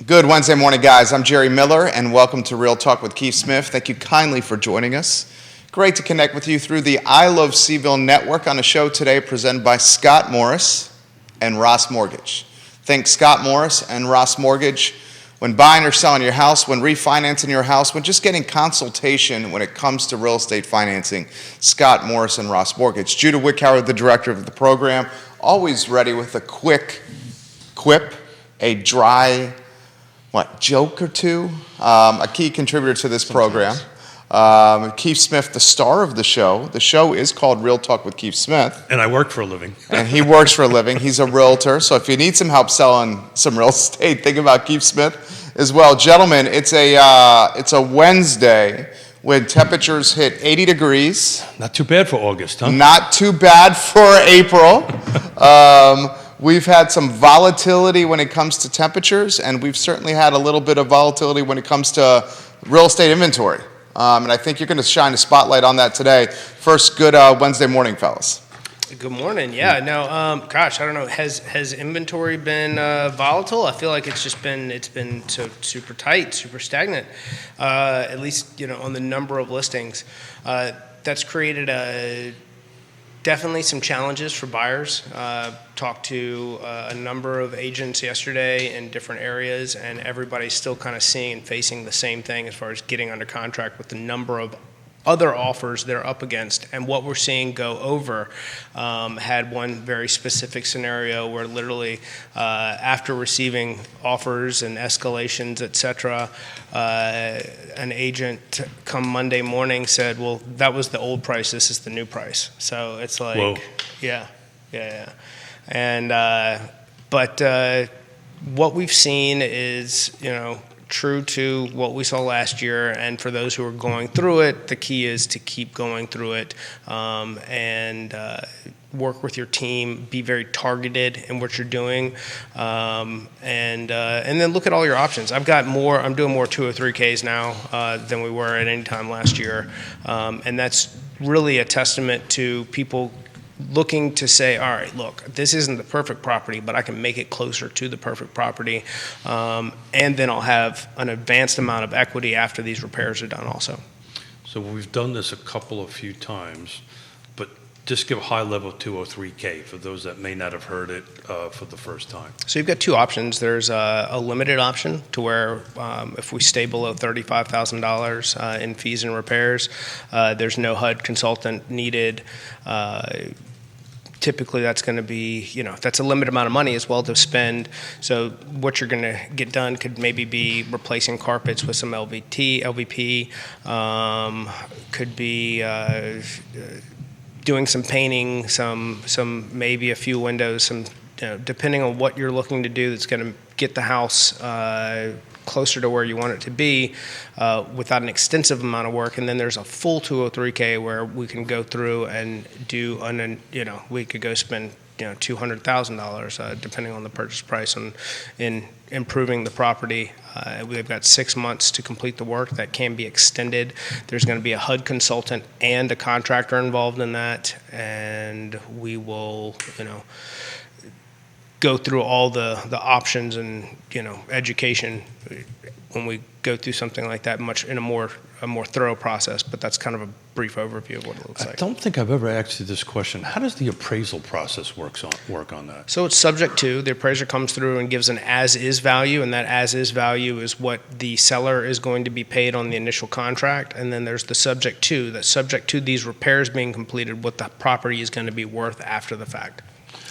Good Wednesday morning, guys. I'm Jerry Miller, and welcome to Real Talk with Keith Smith. Thank you kindly for joining us. Great to connect with you through the I Love CVille network on a show today presented by Scott Morris and Ross Mortgage. Think Scott Morris and Ross Mortgage when buying or selling your house, when refinancing your house, when just getting consultation when it comes to real estate financing. Scott Morris and Ross Mortgage. Judah Wickhauer, the director of the program, always ready with a quick quip, a dry joke or two, a key contributor to this program. Keith Smith, the star of the show. The show is called Real Talk with Keith Smith. And I work for a living. And he works for a living. He's a realtor. So if you need some help selling some real estate, think about Keith Smith as well. Gentlemen, it's a Wednesday when temperatures hit 80 degrees. Not too bad for August, huh? Not too bad for April. We've had some volatility when it comes to temperatures, and we've certainly had a little bit of volatility when it comes to real estate inventory. And I think you're going to shine a spotlight on that today. First, good Wednesday morning, fellas. Good morning. Yeah, no, gosh, I don't know. Has inventory been volatile? I feel like it's been so super tight, super stagnant, at least, on the number of listings. That's created definitely some challenges for buyers. Talked to a number of agents yesterday in different areas, and everybody's still kind of seeing and facing the same thing as far as getting under contract with the number of other offers they're up against. And what we're seeing go over, had one very specific scenario where literally after receiving offers and escalations, et cetera, an agent come Monday morning said, well, that was the old price, this is the new price. So it's like, whoa. Yeah. And, but what we've seen is, true to what we saw last year, and for those who are going through it, the key is to keep going through it and work with your team, be very targeted in what you're doing, and then look at all your options. I'm doing more 203Ks now than we were at any time last year, and that's really a testament to people looking to say, all right, look, this isn't the perfect property, but I can make it closer to the perfect property, and then I'll have an advanced amount of equity after these repairs are done also. So we've done this a few times, but just give a high-level 203K for those that may not have heard it for the first time. So you've got two options. There's a limited option to where if we stay below $35,000 in fees and repairs, there's no HUD consultant needed. Typically, that's going to be, that's a limited amount of money as well to spend. So what you're going to get done could maybe be replacing carpets with some LVP, could be doing some painting, some maybe a few windows, some depending on what you're looking to do that's going to get the house closer to where you want it to be without an extensive amount of work. And then there's a full 203K where we can go through and do, we could go spend $200,000 depending on the purchase price in improving the property. We've got 6 months to complete the work. That can be extended. There's going to be a HUD consultant and a contractor involved in that, and we will, go through all the options and education when we go through something like that much in a more thorough process. But that's kind of a brief overview of what it looks like. I don't think I've ever asked you this question. How does the appraisal process work on that? So it's subject to, the appraiser comes through and gives an as-is value, and that as-is value is what the seller is going to be paid on the initial contract. And then there's the subject to these repairs being completed, what the property is going to be worth after the fact.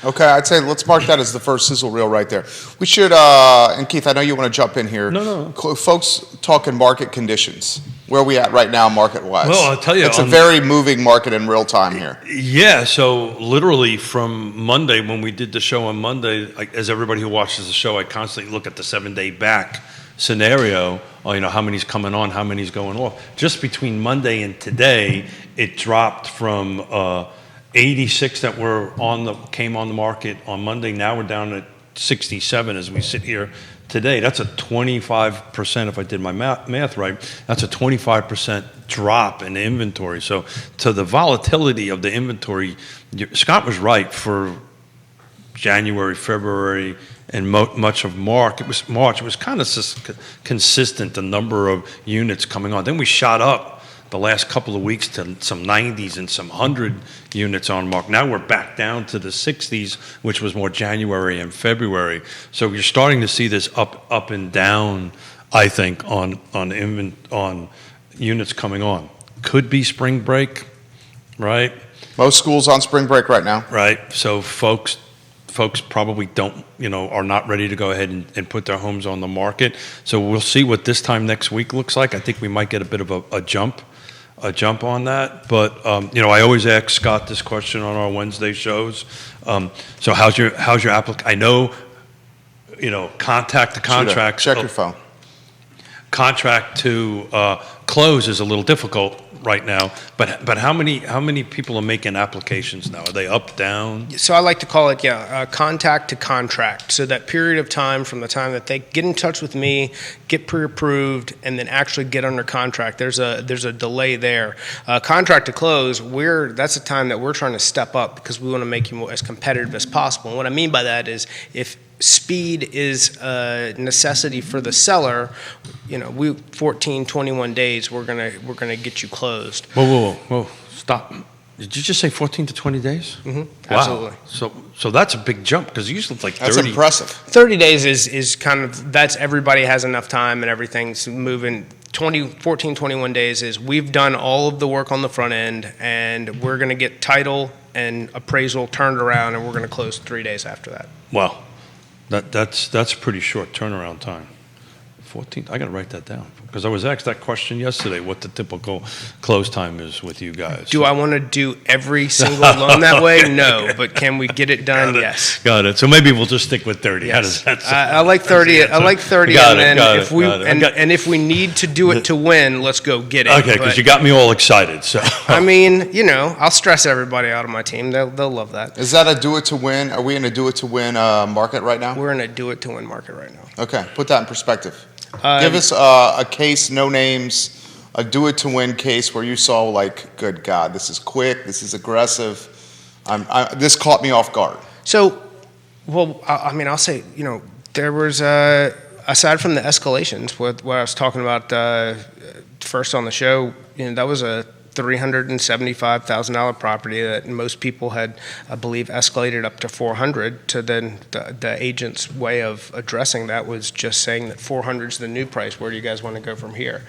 Okay, I'd say let's mark that as the first sizzle reel right there. We should, and Keith, I know you want to jump in here. No. Folks talking market conditions. Where are we at right now market-wise? Well, I'll tell you. It's a very moving market in real time here. Yeah, so literally from Monday, when we did the show on Monday, as everybody who watches the show, I constantly look at the 7-day back scenario, how many's coming on, how many's going off. Just between Monday and today, it dropped from 86 that came on the market on Monday. Now we're down at 67 as we sit here today. That's a 25%, if I did my math right, that's a 25% drop in the inventory. So to the volatility of the inventory, Scott was right for January, February, and much of March, it was kind of consistent, the number of units coming on. Then we shot up the last couple of weeks to some 90s and some 100 units on March. Now we're back down to the 60s, which was more January and February. So you're starting to see this up and down, I think, on units coming on. Could be spring break, right? Most schools on spring break right now. Right. So folks probably don't, are not ready to go ahead and put their homes on the market. So we'll see what this time next week looks like. I think we might get a bit of a jump on that. But I always ask Scott this question on our Wednesday shows. So how's your application? I know, contact to contract. Check your phone. Contract to close is a little difficult right now, but how many people are making applications now? Are they up, down? So I like to call it, contact to contract. So that period of time from the time that they get in touch with me, get pre-approved, and then actually get under contract, there's a delay there. Contract to close, that's the time that we're trying to step up because we want to make you as competitive as possible. And what I mean by that is if speed is a necessity for the seller, 14, 21 days, we're gonna get you closed. Whoa, stop. Did you just say 14 to 20 days? Mm-hmm. Wow. Absolutely. So that's a big jump because usually it's like 30. That's impressive. 30 days is kind of, that's everybody has enough time and everything's moving. 14, 21 days is we've done all of the work on the front end and we're gonna get title and appraisal turned around and we're gonna close 3 days after that. Wow. That's a pretty short turnaround time. 14. I got to write that down because I was asked that question yesterday. What the typical close time is with you guys? Do I want to do every single loan that way? No, but can we get it done? Yes. Got it. So maybe we'll just stick with 30. Yes. How does that sound? I like 30. I like 30. Got and it, got if it, we got it. and if we need to do it to win, let's go get it. Okay, because you got me all excited. So I mean, I'll stress everybody out of my team. They'll love that. Is that a do it to win? Are we in a do it to win market right now? We're in a do it to win market right now. Okay, put that in perspective. Give us a case, no names, a do it to win case where you saw like, good God, this is quick, this is aggressive. This caught me off guard. So, I'll say, there was aside from the escalations, what I was talking about first on the show, that was a $375,000 property that most people had, I believe, escalated up to $400. To then the agent's way of addressing that was just saying that $400 is the new price. Where do you guys want to go from here?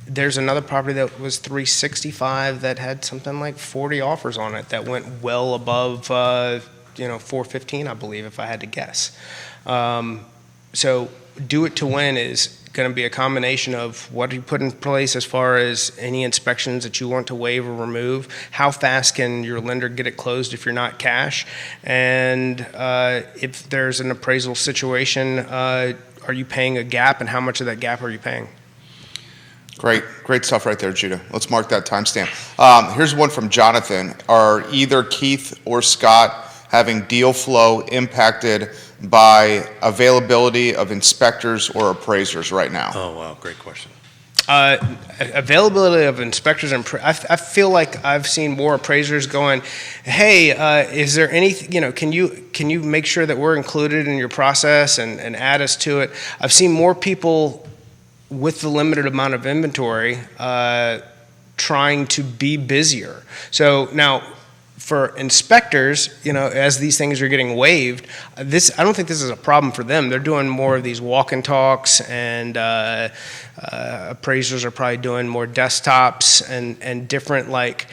There's another property that was $365 that had something like 40 offers on it that went well above, $415, I believe, if I had to guess. So do it to win is going to be a combination of what you put in place as far as any inspections that you want to waive or remove, how fast can your lender get it closed if you're not cash, and if there's an appraisal situation, are you paying a gap and how much of that gap are you paying? Great stuff right there, Judah. Let's mark that timestamp. Here's one from Jonathan. Are either Keith or Scott having deal flow impacted by availability of inspectors or appraisers right now? Oh, wow, great question. Availability of inspectors and I feel like I've seen more appraisers going, hey, is there anything, can you make sure that we're included in your process and add us to it? I've seen more people with the limited amount of inventory trying to be busier. So now, for inspectors, as these things are getting waived, I don't think this is a problem for them. They're doing more of these walk and talks, and appraisers are probably doing more desktops and different, like,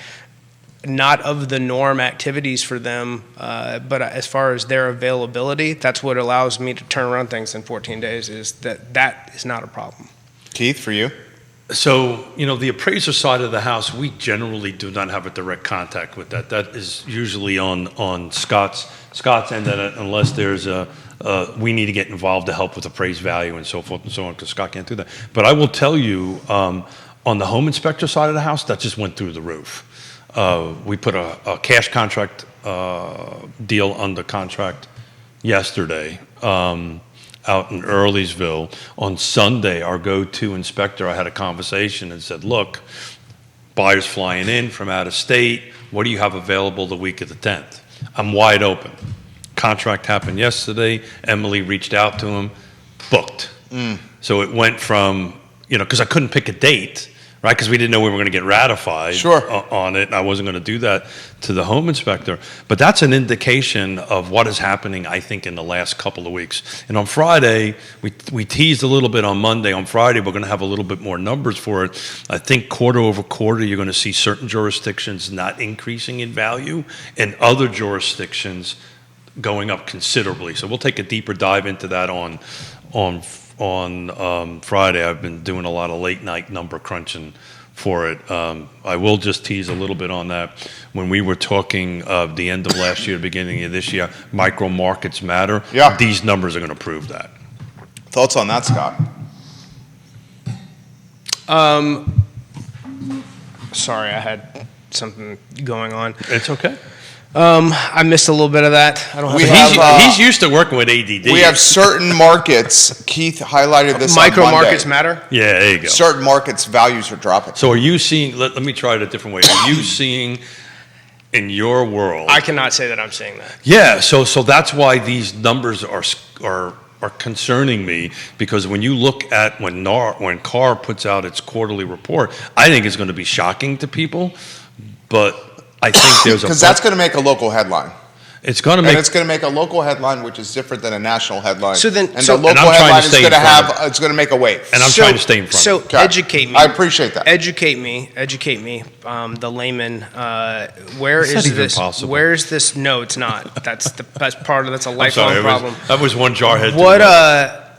not of the norm activities for them. But as far as their availability, that's what allows me to turn around things in 14 days, is that is not a problem. Keith, for you? So, the appraiser side of the house, we generally do not have a direct contact with that. That is usually on Scott's end, unless there's we need to get involved to help with appraised value and so forth and so on, because Scott can't do that. But I will tell you, on the home inspector side of the house, that just went through the roof. We put a cash contract deal under contract yesterday. Out in Earlysville. On Sunday, our go-to inspector, I had a conversation and said, look, buyers flying in from out of state, what do you have available the week of the 10th? I'm wide open. Contract happened yesterday. Emily reached out to him, booked. So it went from, because I couldn't pick a date, right? Because we didn't know we were going to get ratified on it. And I wasn't going to do that to the home inspector. But that's an indication of what is happening, I think, in the last couple of weeks. And on Friday, we teased a little bit on Monday. On Friday, we're going to have a little bit more numbers for it. I think quarter over quarter, you're going to see certain jurisdictions not increasing in value and other jurisdictions going up considerably. So we'll take a deeper dive into that on Friday. I've been doing a lot of late night number crunching for it. I will just tease a little bit on that. When we were talking of the end of last year, beginning of this year, micro markets matter. Yeah. These numbers are going to prove that. Thoughts on that, Scott? Sorry, I had something going on. It's okay. I missed a little bit of that. I don't have. He's used to working with ADD. We have certain markets. Keith highlighted this. Micro on Monday. markets matter. Yeah, there you go. Certain markets' values are dropping. So are you seeing? Let me try it a different way. Are you seeing in your world? I cannot say that I'm seeing that. Yeah. So that's why these numbers are concerning me, because when you look at when CAR puts out its quarterly report, I think it's going to be shocking to people, but I think there's because that's going to make a local headline. It's going to make, and it's going to make a local headline, which is different than a national headline. So then, the local headline is going to have, it's going to make a wave. And I'm trying to stay in front. So of it. Okay. Educate me. I appreciate that. Educate me. The layman. Where It's not is even this? possible. Where is this? No, it's not. That's a I'm lifelong sorry, problem. that was one jarhead. What?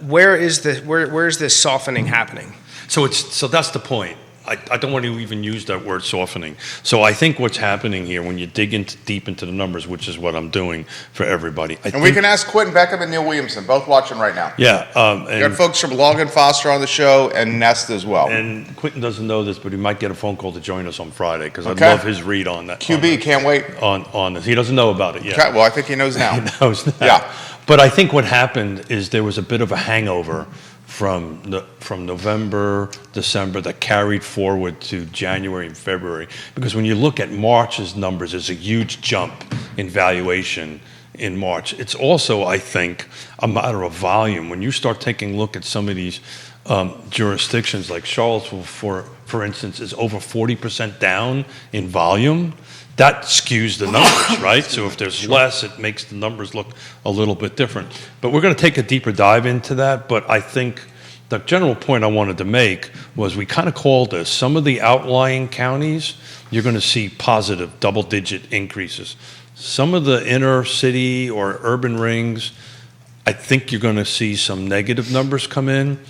Where is this softening happening? So that's the point. I don't want to even use that word softening. So I think what's happening here, when you dig deep into the numbers, which is what I'm doing for everybody. And we can ask Quentin Beckham and Neil Williamson, both watching right now. Yeah. We got folks from Long and Foster on the show, and Nest as well. And Quentin doesn't know this, but he might get a phone call to join us on Friday, because Okay. I love his read on that. QB, can't wait. On this. He doesn't know about it yet. Okay, well, I think he knows now. He knows that. Yeah. But I think what happened is there was a bit of a hangover from November, December that carried forward to January and February. Because when you look at March's numbers, there's a huge jump in valuation in March. It's also, I think, a matter of volume. When you start taking a look at some of these jurisdictions, like Charlottesville, for instance, is over 40% down in volume. That skews the numbers, right? So if there's less, it makes the numbers look a little bit different. But we're going to take a deeper dive into that. But I think the general point I wanted to make was we kind of called this. Some of the outlying counties, you're going to see positive double-digit increases. Some of the inner city or urban rings, I think you're going to see some negative numbers come in.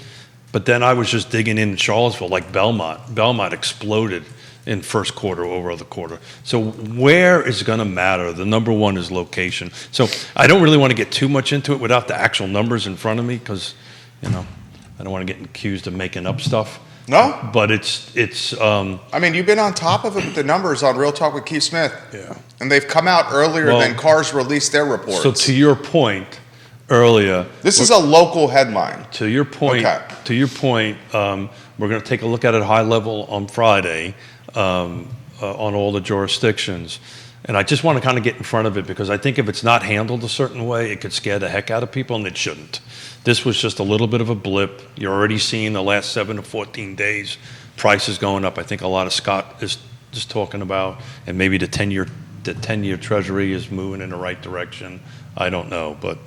But then I was just digging in Charlottesville, like Belmont. Belmont exploded in first quarter over the quarter. So where is going to matter? The number one is location. So I don't really want to get too much into it without the actual numbers in front of me, because, I don't want to get accused of making up stuff. No? But it's. I mean, you've been on top of it with the numbers on Real Talk with Keith Smith. Yeah. And they've come out earlier than CAR's released their reports. So to your point earlier. This is a local headline. To your point, we're going to take a look at it high level on Friday. On all the jurisdictions. And I just want to kind of get in front of it, because I think if it's not handled a certain way, it could scare the heck out of people, and it shouldn't. This was just a little bit of a blip. You're already seeing the last 7 to 14 days, prices going up. I think a lot of Scott is just talking about, and maybe the 10-year Treasury is moving in the right direction. I don't know, but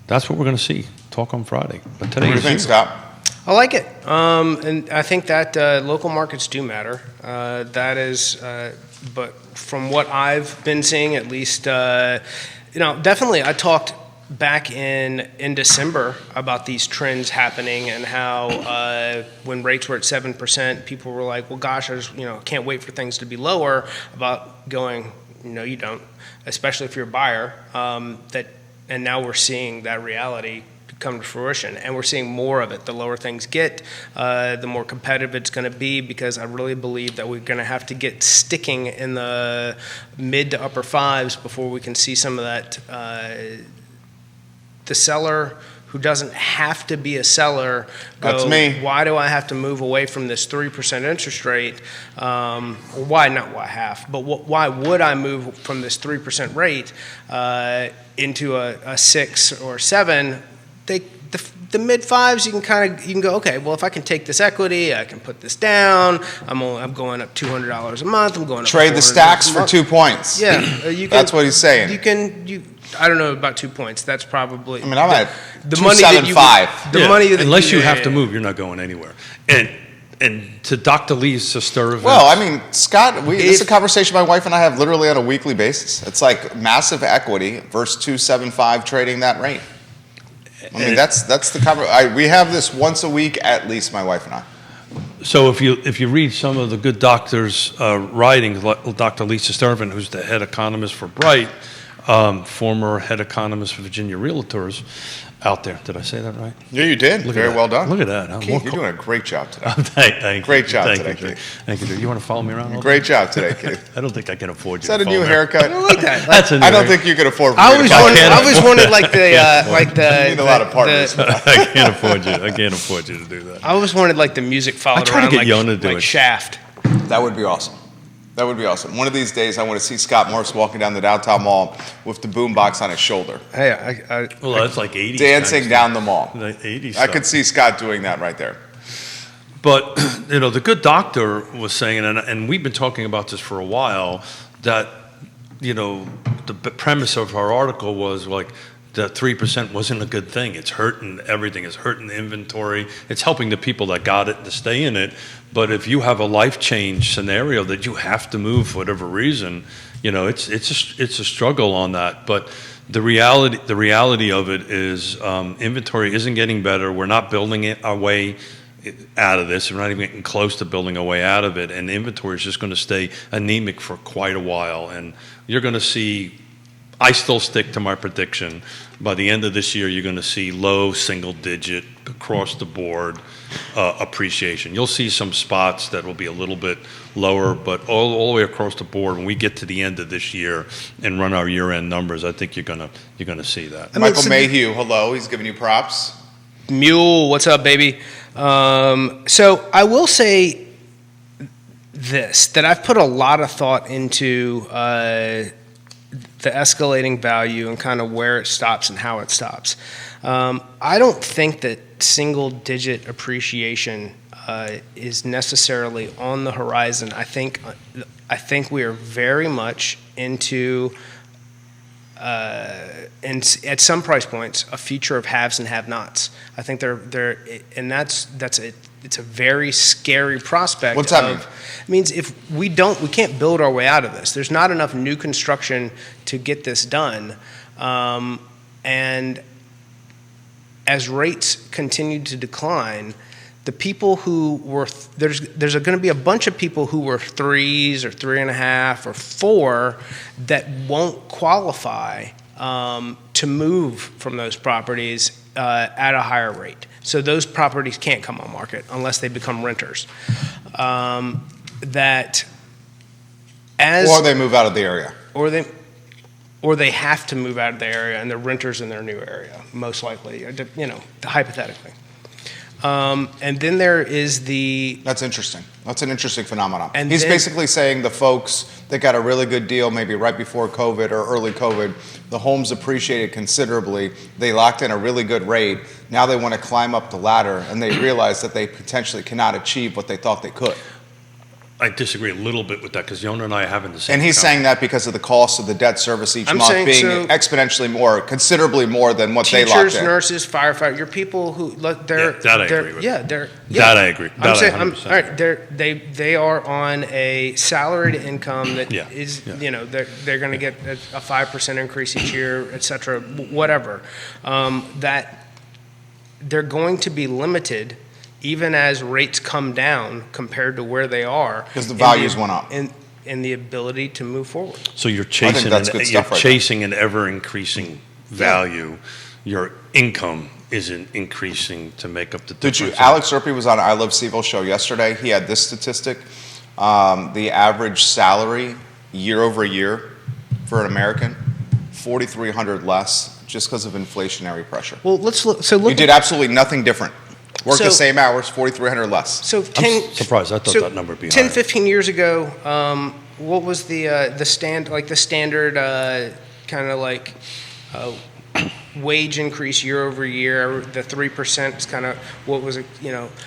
that's what we're going to see. Talk on Friday. But today What do you think, Scott? I like it, and I think that local markets do matter. That is, but from what I've been seeing, at least, definitely. I talked back in December about these trends happening, and how when rates were at 7%, people were like, "Well, gosh, I can't wait for things to be lower." About going, no, you don't, especially if you're a buyer. And now we're seeing that reality come to fruition, and we're seeing more of it. The lower things get, the more competitive it's going to be, because I really believe that we're going to have to get sticking in the mid to upper fives before we can see some of that. The seller who doesn't have to be a seller go, That's me. why do I have to move away from this 3% interest rate? Or why would I move from this 3% rate into a 6 or 7? The mid fives, you can go, okay, well, if I can take this equity, I can put this down. I'm going up $200 a month. I'm going up Trade the $400 stacks a for month. 2 points. Yeah, That's what he's saying. I don't know about 2 points. That's probably. I mean, I'm at the money that you 275. the money that unless you have to move, you're not going anywhere. And to Dr. Lee's sister. Well, I mean, Scott, this is a conversation my wife and I have literally on a weekly basis. It's like massive equity versus 275 trading that rate. I mean, that's the cover. We have this once a week at least, my wife and I. So if you read some of the good doctors' writings, like Dr. Lisa Sturvin, who's the head economist for Bright, former head economist for Virginia Realtors, out there. Did I say that right? Yeah, you did. Very well done. Look at that. Keith, you're doing a great job today. Thank Great you. job Thank today, you, Drew. Keith. Thank you, Drew. You want to follow me around? Great job today, Keith. I don't think I can afford you. Is that to a follow new me. haircut? I like that. That's a new I don't haircut. think you can afford for I me always to follow wanted, you. I always wanted like the You need a lot of partners. I can't afford you. I can't afford you to do that. I always wanted like the music followed I try to around get Yonna to do like it. Shaft. That would be awesome. That would be awesome. One of these days, I want to see Scott Morris walking down the downtown mall with the boombox on his shoulder, Hey, Well, that's like 80s. dancing down the mall. The 80s I could see Scott doing that right there. But, the good doctor was saying, and we've been talking about this for a while, that, the premise of our article was like that 3% wasn't a good thing. It's hurting everything. It's hurting the inventory. It's helping the people that got it to stay in it. But if you have a life change scenario that you have to move for whatever reason, it's a struggle on that. But the reality of it is inventory isn't getting better. We're not building our way out of this. We're not even getting close to building a way out of it. And inventory is just going to stay anemic for quite a while. And you're going to see, I still stick to my prediction, by the end of this year, you're going to see low single digit across the board appreciation. You'll see some spots that will be a little bit lower, but all the way across the board, when we get to the end of this year and run our year-end numbers, I think you're gonna see that. Michael Mayhew, hello. He's giving you props. Mule, what's up, baby? So I will say this, that I've put a lot of thought into the escalating value and kind of where it stops and how it stops. I don't think that single-digit appreciation is necessarily on the horizon. I think we are very much into, and at some price points, a future of haves and have-nots. I think it's a very scary prospect. What's that mean? It means if we can't build our way out of this. There's not enough new construction to get this done, and as rates continue to decline, the people who were there's going to be a bunch of people who were 3s or 3.5 or 4 that won't qualify to move from those properties at a higher rate. So those properties can't come on market unless they become renters. Or they move out of the area. Or they have to move out of the area and they're renters in their new area, most likely, hypothetically. And then there is That's interesting. That's an interesting phenomenon. And He's then- basically saying the folks that got a really good deal maybe right before COVID or early COVID, the homes appreciated considerably. They locked in a really good rate. Now they want to climb up the ladder and they realize that they potentially cannot achieve what they thought they could. I disagree a little bit with that because Yonna and I are having the same. And he's saying that because of the cost of the debt service each I'm month saying being so- exponentially more, considerly more than what they locked teachers, in. nurses, firefighters, your people who they're that I agree with. That I agree. I'm That I saying, 100%. all right, they are on a salaried income that Yeah. is, Yeah. they're going to get a 5% increase each year, et cetera, whatever. That they're going to be limited even as rates come down compared to where they are. Because the values went up. In the ability to move forward. So you're chasing that's good stuff right chasing an ever increasing value. Your income isn't increasing to make up the difference. Alex Erpy was on I Love CVille show yesterday. He had this statistic. The average salary year over year for an American, $4,300 less just because of inflationary pressure? Well, let's look. So look. You did absolutely nothing different. Worked the So- same hours, 4,300 less. So 10, I'm surprised. I thought so that number would be 10, higher. 15 years ago, what was the standard kind of like wage increase year over year? The 3% is kind of what was it?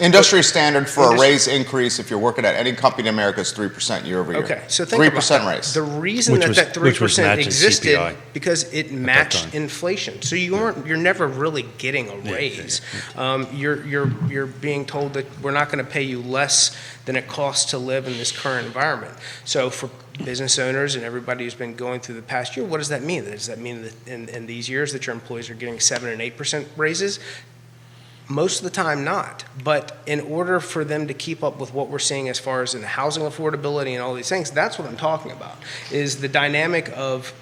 Industry standard for a Industry- raise increase if you're working at any company in America is 3% year over year. Okay, so think 3% about that. raise. The reason Which that was- that which was 3% matching existed CPI because it matched time. inflation. So you're never really getting a raise. You're being told that we're not going to pay you less than it costs to live in this current environment. So for business owners and everybody who's been going through the past year, what does that mean? Does that mean that in these years that your employees are getting 7 and 8% raises? Most of the time not. But in order for them to keep up with what we're seeing as far as in housing affordability and all these things, that's what I'm talking about, is the dynamic of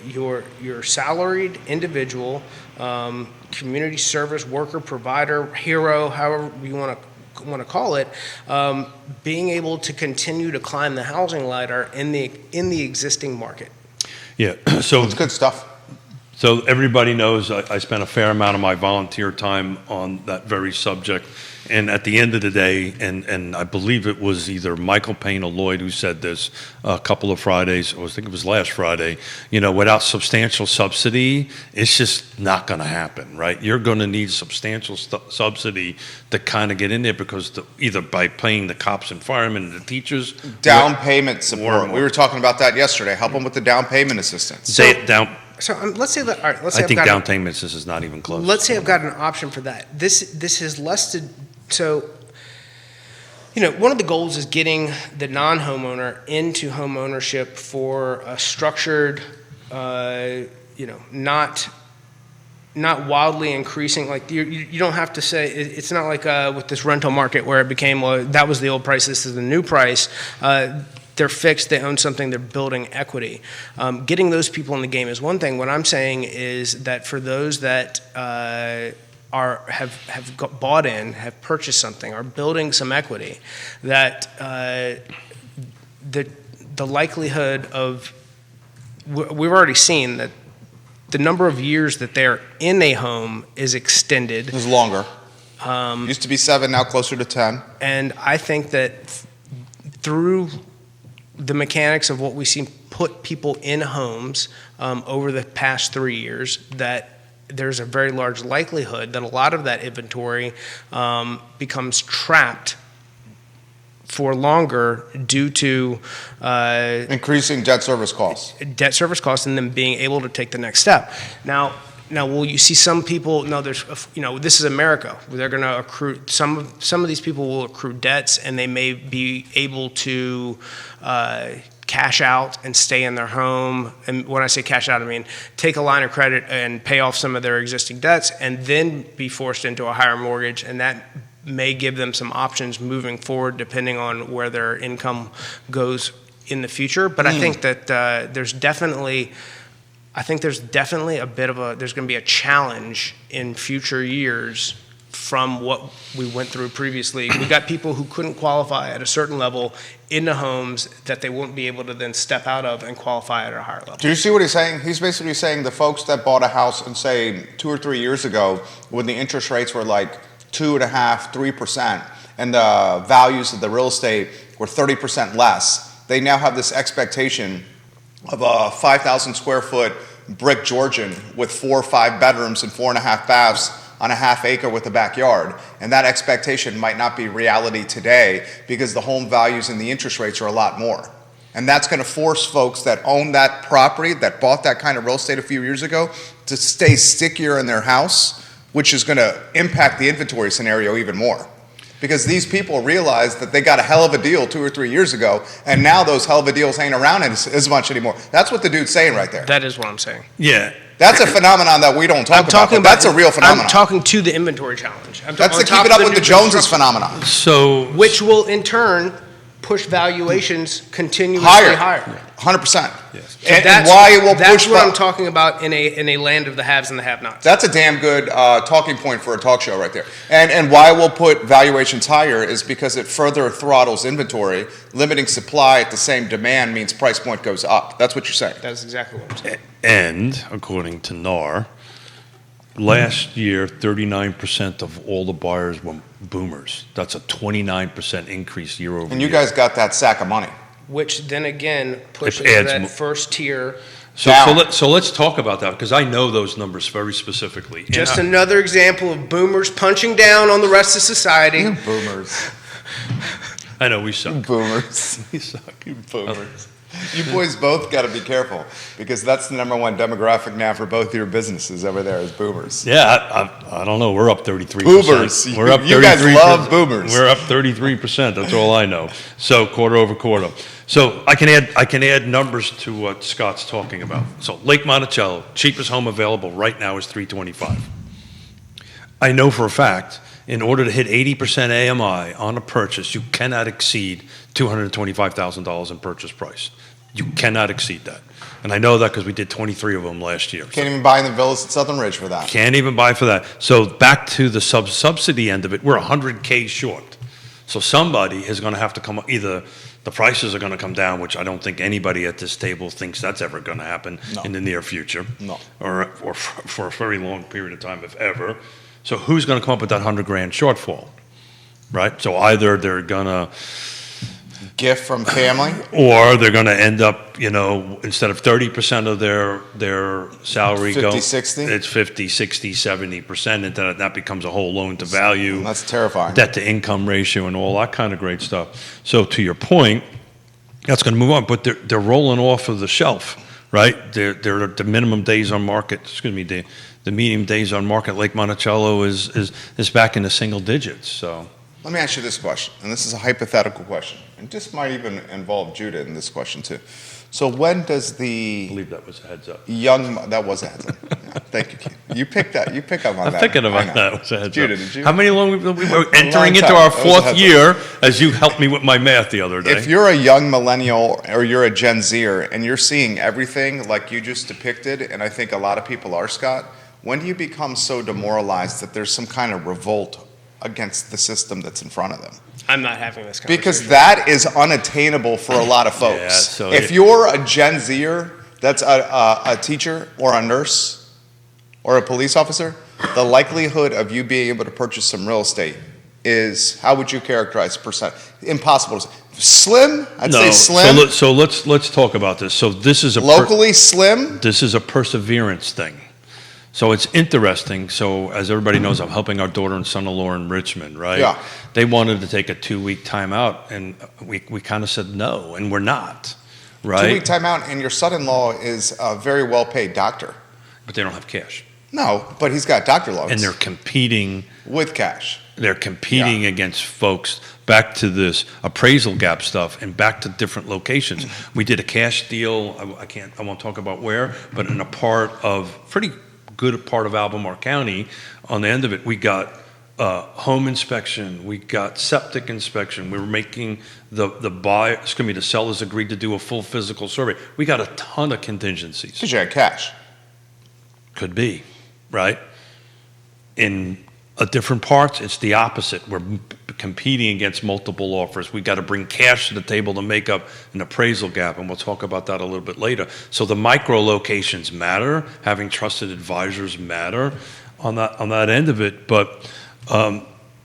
your salaried individual, community service worker, provider, hero, however you want to call it, being able to continue to climb the housing ladder in the existing market. Yeah. So It's good stuff. So everybody knows I spent a fair amount of my volunteer time on that very subject. And at the end of the day, and I believe it was either Michael Payne or Lloyd who said this a couple of Fridays, or I think it was last Friday, without substantial subsidy, it's just not going to happen, right? You're going to need substantial subsidy to kind of get in there because either by paying the cops and firemen and the teachers. Down payment support. more. We were talking about that yesterday. Help them with the down payment assistance. So let's say that. All right, let's say I think I've got down payments, this is not even close. Let's say I've got an option for that. This has less to. So, one of the goals is getting the non-homeowner into home ownership for a structured, not wildly increasing. Like you don't have to say it's not like with this rental market where it became, well, that was the old price, this is the new price. They're fixed, they own something, they're building equity. Getting those people in the game is one thing. What I'm saying is that for those that have bought in, have purchased something, are building some equity, that the likelihood of, we've already seen that the number of years that they're in a home is extended. It was longer. Used to be 7, now closer to 10. And I think that through the mechanics of what we see put people in homes over the past 3 years, that there's a very large likelihood that a lot of that inventory becomes trapped for longer due to Increasing debt service costs. debt service costs and them being able to take the next step. Now, will you see some people? No, there's this is America. They're going to accrue some of these people will accrue debts, and they may be able to cash out and stay in their home. And when I say cash out, I mean take a line of credit and pay off some of their existing debts, and then be forced into a higher mortgage, and that may give them some options moving forward, depending on where their income goes in the future. But I think that there's definitely a bit of there's going to be a challenge in future years from what we went through previously. We got people who couldn't qualify at a certain level into homes that they won't be able to then step out of and qualify at a higher level. Do you see what he's saying? He's basically saying the folks that bought a house and say 2 or 3 years ago when the interest rates were like 2.5%, 3%, and the values of the real estate were 30% less, they now have this expectation of a 5,000 square foot brick Georgian with 4 or 5 bedrooms and 4.5 baths on a half acre with a backyard. And that expectation might not be reality today because the home values and the interest rates are a lot more. And that's going to force folks that own that property, that bought that kind of real estate a few years ago, to stay stickier in their house, which is going to impact the inventory scenario even more. Because these people realize that they got a hell of a deal 2 or 3 years ago, and now those hell of a deals ain't around as much anymore. That's what the dude's saying right there. That is what I'm saying. Yeah. That's a phenomenon that we don't talk about, but that's a real phenomenon. I'm talking to the inventory challenge. That's the keep it up with the Joneses phenomenon. So Which will in turn push valuations continuously higher. 100%. Yes. So And why it will that's push what I'm talking about in a land of the haves and the have-nots. That's a damn good talking point for a talk show right there. And why we'll put valuations higher is because it further throttles inventory. Limiting supply at the same demand means price point goes up. That's what you're saying. That's exactly what I'm saying. And according to NAR, last year, 39% of all the buyers were boomers. That's a 29% increase year over year. And you guys got that sack of money. Which then again pushes adds that first tier. So let's talk about that, because I know those numbers very specifically. And Just another example of boomers punching down on the rest of society. You boomers. I know we suck. Boomers. We suck. You boomers. You boys both got to be careful, because that's the number one demographic now for both your businesses over there is boomers. Yeah, I don't know. We're up 33%. Boomers. We're up 33%. You guys love boomers. We're up 33%. That's all I know. So quarter over quarter. So I can add numbers to what Scott's talking about. So Lake Monticello, cheapest home available right now is $325. I know for a fact, in order to hit 80% AMI on a purchase, you cannot exceed $225,000 in purchase price. You cannot exceed that. And I know that because we did 23 of them last year. Can't even buy in the villas at Southern Ridge for that. Can't even buy for that. So back to the subsidy end of it, we're 100K short. So somebody is going to have to come up, either the prices are going to come down, which I don't think anybody at this table thinks that's ever going to happen in the near future. No. Or for a very long period of time, if ever. So who's going to come up with that $100,000 shortfall, right? So either they're going to Gift from family. or they're going to end up, instead of 30% of their salary 50, 60? it's 50, 60, 70%, and then that becomes a whole loan to value, That's terrifying. debt to income ratio, and all that kind of great stuff. So to your point, that's going to move on, but they're rolling off of the shelf, right? They're the minimum days on market. The medium days on market. Lake Monticello is back in the single digits. So Let me ask you this question, and this is a hypothetical question, and this might even involve Judah in this question too. So when does I the believe that was a heads up. that was a heads up. Yeah, thank you, Keith. You pick up on I'm that. thinking I about know. that. Was a heads Judah, up. did you? How many long we were entering into time. our That was a fourth heads up. year as you helped me with my math the other day. If you're a young millennial or you're a Gen Zer and you're seeing everything like you just depicted, and I think a lot of people are, Scott, when do you become so demoralized that there's some kind of revolt against the system that's in front of them? I'm not having this conversation. Because that is unattainable for a lot of folks. Yeah, so if you're a Gen Zer that's a teacher or a nurse or a police officer, the likelihood of you being able to purchase some real estate is, how would you characterize percent? Impossible to say. Slim? I'd say slim. So let's talk about this. So this is Locally slim? this is a perseverance thing. So it's interesting. So as everybody knows, I'm helping our daughter and son-in-law in Richmond, right? Yeah. They wanted to take a 2-week timeout, and we kind of said no, and we're not, right? 2-week timeout, and your son-in-law is a very well-paid doctor. But they don't have cash. No, but he's got doctor loans. And they're competing. with cash. They're competing against folks, back to this appraisal gap stuff and back to different locations. We did a cash deal, I won't talk about where, but in a pretty good part of Albemarle County. On the end of it, we got home inspection, we got septic inspection, we were making the sellers agreed to do a full physical survey. We got a ton of contingencies. Because you had cash. Could be, right? In different parts, it's the opposite. We're competing against multiple offers. We've got to bring cash to the table to make up an appraisal gap, and we'll talk about that a little bit later. So the micro locations matter. Having trusted advisors matter on that end of it. But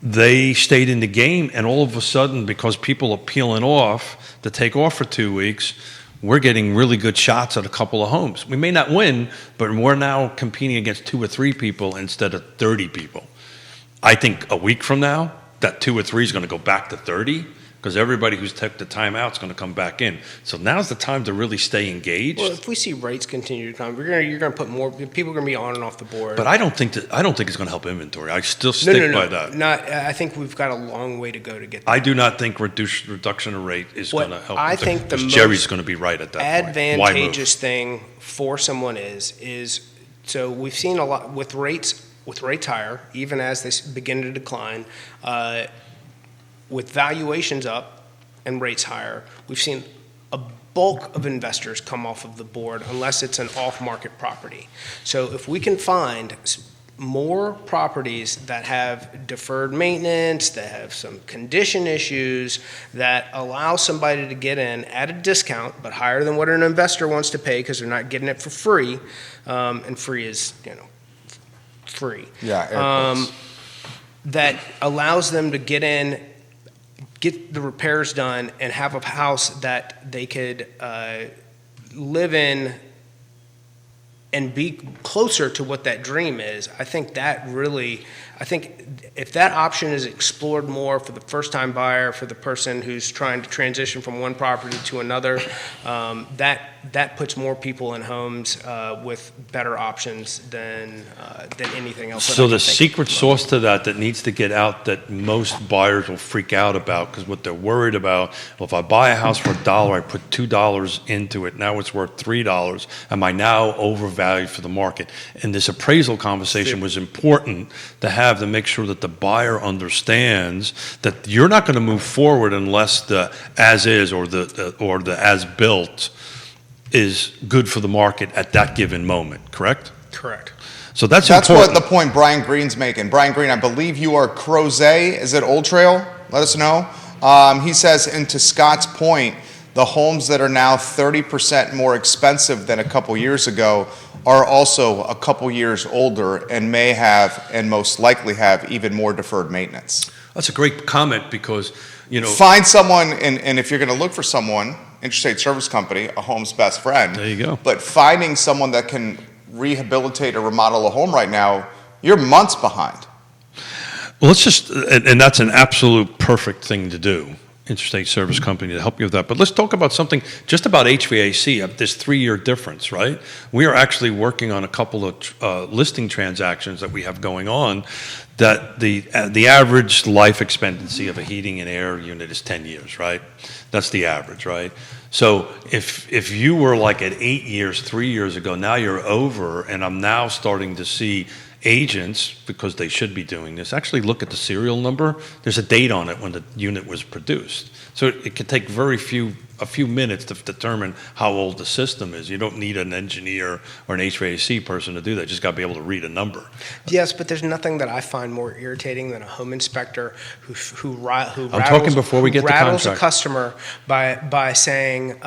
they stayed in the game, and all of a sudden, because people are peeling off to take off for 2 weeks, we're getting really good shots at a couple of homes. We may not win, but we're now competing against 2 or 3 people instead of 30 people. I think a week from now, that 2 or 3 is going to go back to 30 because everybody who's took the time out is going to come back in. So now's the time to really stay engaged. Well, if we see rates continue to come, you're going to put more people are going to be on and off the board. But I don't think it's going to help inventory. I still stick by that. I think we've got a long way to go to get there. I do not think reduction of rate is going to help. I think the most Jerry's going to be right at that point. advantageous thing for someone is so we've seen a lot with rates higher, even as they begin to decline, with valuations up, and rates higher, we've seen a bulk of investors come off of the board unless it's an off-market property. So if we can find more properties that have deferred maintenance, that have some condition issues, that allow somebody to get in at a discount, but higher than what an investor wants to pay because they're not getting it for free, and free is, free. Yeah, air quotes. That allows them to get in, get the repairs done, and have a house that they could live in and be closer to what that dream is. I think if that option is explored more for the first-time buyer, for the person who's trying to transition from one property to another, that puts more people in homes with better options than anything else. So the secret sauce to that needs to get out, that most buyers will freak out about, because what they're worried about, well, if I buy a house for $1, I put $2 into it, now it's worth $3. Am I now overvalued for the market? And this appraisal conversation was important to have, to make sure that the buyer understands that you're not going to move forward unless the as is or the as built is good for the market at that given moment. Correct? Correct. So that's what the point Brian Green's making. Brian Green, I believe you are Crozet. Is it Old Trail? Let us know. He says, and to Scott's point, the homes that are now 30% more expensive than a couple years ago are also a couple years older and may have, and most likely have, even more deferred maintenance. That's a great comment, because, find someone, and if you're going to look for someone, interstate service company, a home's best friend. There you go. But finding someone that can rehabilitate or remodel a home right now, you're months behind. Well, and that's an absolute perfect thing to do. Interstate service company to help you with that. But let's talk about something just about HVAC, this 3-year difference, right? We are actually working on a couple of listing transactions that we have going on, that the average life expectancy of a heating and air unit is 10 years, right? That's the average, right? So if you were like at 8 years, 3 years ago, now you're over, and I'm now starting to see agents, because they should be doing this, actually look at the serial number. There's a date on it when the unit was produced. So it could take a few minutes to determine how old the system is. You don't need an engineer or an HVAC person to do that. You just got to be able to read a number. Yes, but there's nothing that I find more irritating than a home inspector who I'm talking before we get to contract. Rattles a customer by saying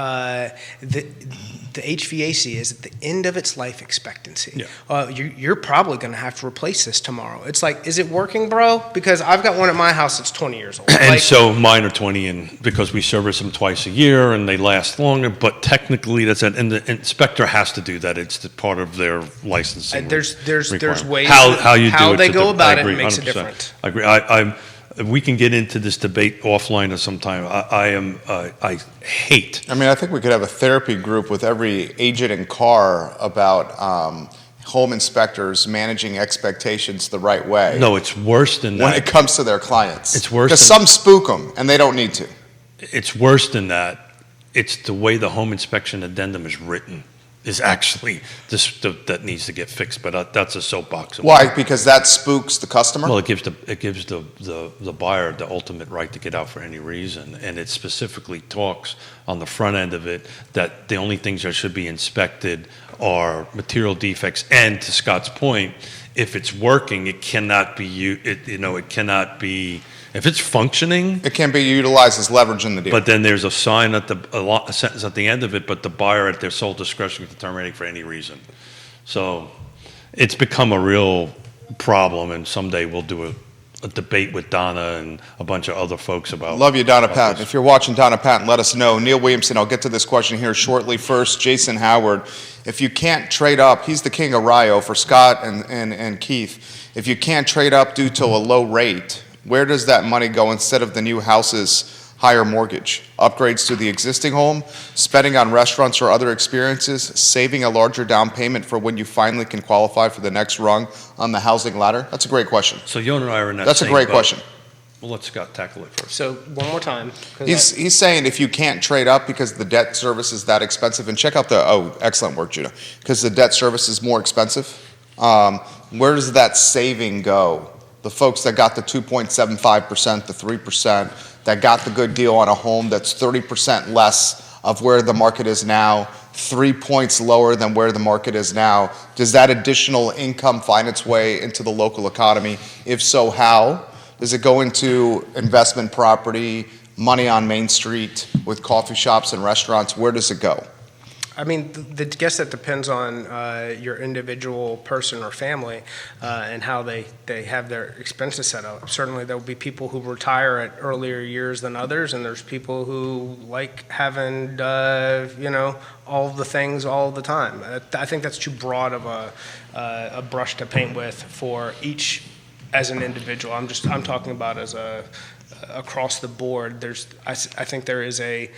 the HVAC is at the end of its life expectancy. Yeah. You're probably going to have to replace this tomorrow. It's like, is it working, bro? Because I've got one at my house that's 20 years old. And so mine are 20, and because we service them twice a year and they last longer, but technically and the inspector has to do that. It's part of their licensing. There's ways how they go about it agree, makes 100%. a difference. I agree. We can get into this debate offline at some time. I hate. I mean, I think we could have a therapy group with every agent and car about home inspectors managing expectations the right way. No, it's worse than that. When it comes to their clients. It's worse. Because some spook them, and they don't need to. It's worse than that. It's the way the home inspection addendum is written is actually that needs to get fixed. But that's a soapbox. Why? Because that spooks the customer? Well, it gives the buyer the ultimate right to get out for any reason, and it specifically talks on the front end of it that the only things that should be inspected are material defects. And to Scott's point, if it's working, it cannot be it cannot be. If it's functioning, it can be utilized as leverage in the deal. But then there's a sign a sentence at the end of it. But the buyer, at their sole discretion, can terminate for any reason. So it's become a real problem. And someday we'll do a debate with Donna and a bunch of other folks about. Love you, Donna Patton. If you're watching Donna Patton, let us know. Neil Williamson, I'll get to this question here shortly. First, Jason Howard. If you can't trade up, he's the king of Rio for Scott and Keith. If you can't trade up due to a low rate, where does that money go instead of the new house's higher mortgage? Upgrades to the existing home, spending on restaurants or other experiences, saving a larger down payment for when you finally can qualify for the next rung on the housing ladder? That's a great question. So Yonna and I are in that. That's a great question. Well, let Scott tackle it first. So one more time. He's saying if you can't trade up because the debt service is that expensive, and check out excellent work, Judah, because the debt service is more expensive, where does that saving go? The folks that got the 2.75%, the 3%, that got the good deal on a home that's 30% less of where the market is now, 3 points lower than where the market is now, does that additional income find its way into the local economy? If so, how? Does it go into investment property, money on Main Street with coffee shops and restaurants? Where does it go? I mean, I guess that depends on your individual person or family and how they have their expenses set up. Certainly, there will be people who retire at earlier years than others, and there's people who like having, all the things all the time. I think that's too broad of a brush to paint with for each as an individual. I'm talking about as across the board. I think there is a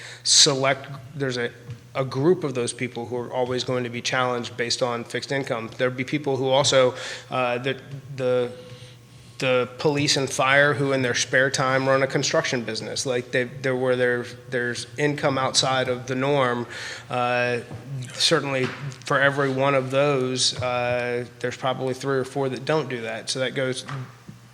group of those people who are always going to be challenged based on fixed income. There'd be people who also, the police and fire who in their spare time run a construction business. Like there's income outside of the norm. Certainly for every one of those, there's probably 3 or 4 that don't do that. So that goes,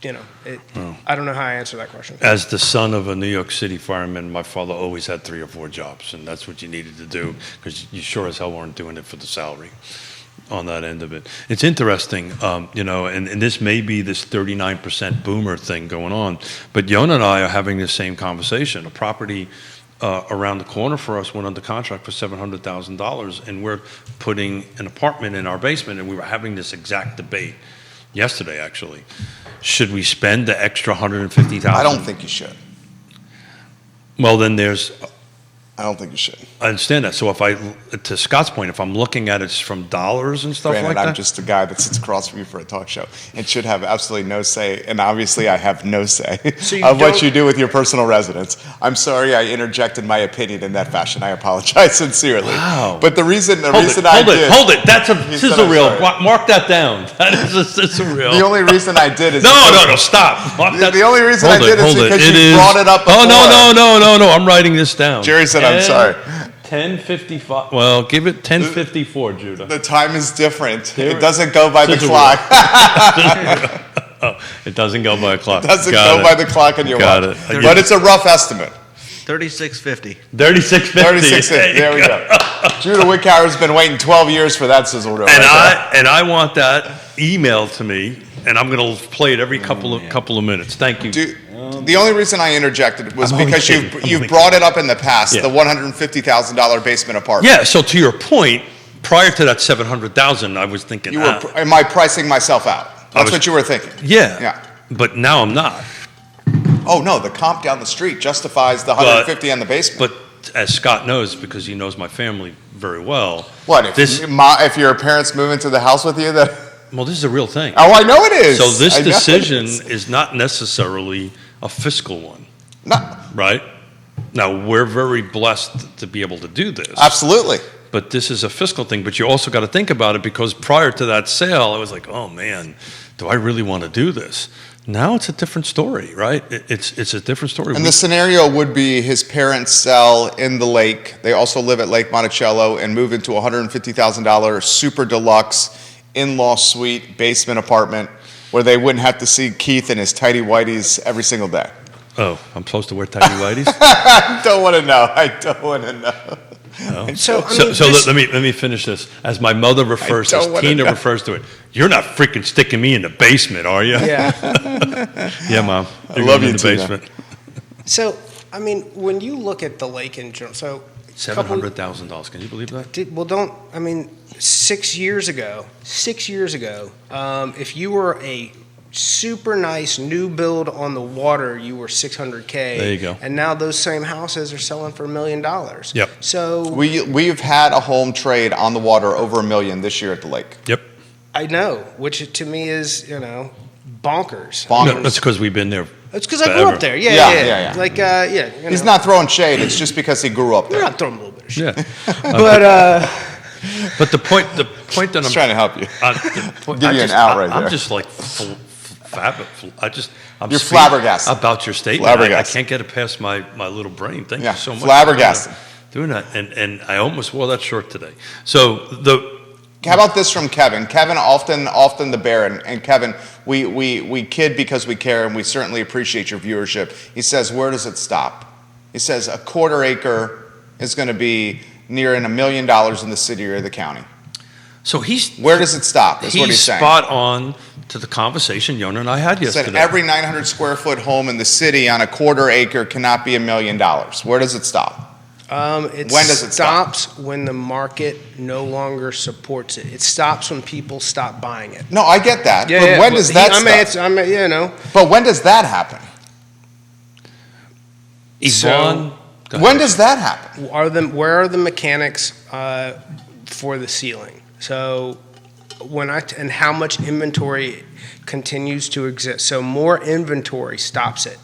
I don't know how I answer that question. As the son of a New York City fireman, my father always had 3 or 4 jobs, and that's what you needed to do because you sure as hell weren't doing it for the salary on that end of it. It's interesting, and this may be this 39% boomer thing going on, but Yonna and I are having the same conversation. A property around the corner for us went under contract for $700,000, and we're putting an apartment in our basement, and we were having this exact debate yesterday, actually. Should we spend the extra $150,000? I don't think you should. Well, then I don't think you should. I understand that. So to Scott's point, if I'm looking at it from dollars and stuff Granted, like that. I'm just a guy that sits across from you for a talk show and should have absolutely no say. And obviously, I have no say of what you do with your personal residence. I'm sorry I interjected my opinion in that fashion. I apologize sincerely. Wow. But the reason Hold it. That's a sizzle reel. Mark that down. That is a sizzle reel. The only reason I did is No, stop. The only reason I did is because you brought it up before. Oh, no. I'm writing this down. Jerry said, I'm sorry. 10:55. Well, give it 10:54, Judah. The time is different. It doesn't go by the clock. It doesn't go by a clock. It doesn't go by the clock in your watch. Got it. But it's a rough estimate. 3650. 3650. There we go. Judah Wickhauer's been waiting 12 years for that sizzle reel. And I want that emailed to me, and I'm going to play it every couple of minutes. Thank you. The only reason I interjected was because you've brought it up in the past, the $150,000 basement apartment. Yeah, so to your point, prior to that $700,000, I was thinking, am I pricing myself out? That's what you were thinking. Yeah. But now I'm not. Oh, no, the comp down the street justifies the 150 on the basement. But as Scott knows, because he knows my family very well. What, if your parents move into the house with you, then... Well, this is a real thing. Oh, I know it is. So this decision is not necessarily a fiscal one. No. Right? Now, we're very blessed to be able to do this. Absolutely. But this is a fiscal thing. But you also got to think about it because prior to that sale, I was like, oh, man, do I really want to do this? Now it's a different story, right? It's a different story. And the scenario would be his parents sell in the lake. They also live at Lake Monticello and move into a $150,000 super deluxe in-law suite basement apartment where they wouldn't have to see Keith in his tighty whities every single day. Oh, I'm supposed to wear tighty whities? I don't want to know. No. So let me finish this. As my mother refers to it, Tina refers to it. You're not freaking sticking me in the basement, are you? Yeah. Yeah, Mom. I love you, in the Tina. basement. So, I mean, when you look at the lake in general, $700,000. Can you believe that? 6 years ago, if you were a super nice new build on the water, you were $600K. There you go. And now those same houses are selling for $1 million. Yep. So we've had a home trade on the water over $1 million this year at the lake. Yep. I know, which to me is, bonkers. No, that's because we've been there. It's because I grew up there. Yeah. Like, He's not throwing shade. It's just because he grew up there. You're not throwing a little bit of shit. Yeah. But the point that I'm trying to help you. Give you an out right there. I'm just like You're flabbergasted about your statement. I can't get it past my little brain. Thank you so much. Flabbergasted. Doing that, and I almost wore that shirt today. So How about this from Kevin? Kevin, often the bear, and Kevin, we kid because we care, and we certainly appreciate your viewership. He says, where does it stop? He says a quarter acre is going to be nearing $1 million in the city or the county. So where does it stop? Is what he's saying. Spot on to the conversation Yonna and I had yesterday. He said every 900 square foot home in the city on a quarter acre cannot be $1 million. Where does it stop? When does it stop? stops when the market no longer supports it. It stops when people stop buying it. No, I get that. Yeah, but yeah, when does that stop? But when does that happen? Yvonne, When does that happen? Where are the mechanics for the ceiling? So and how much inventory continues to exist. So more inventory stops it.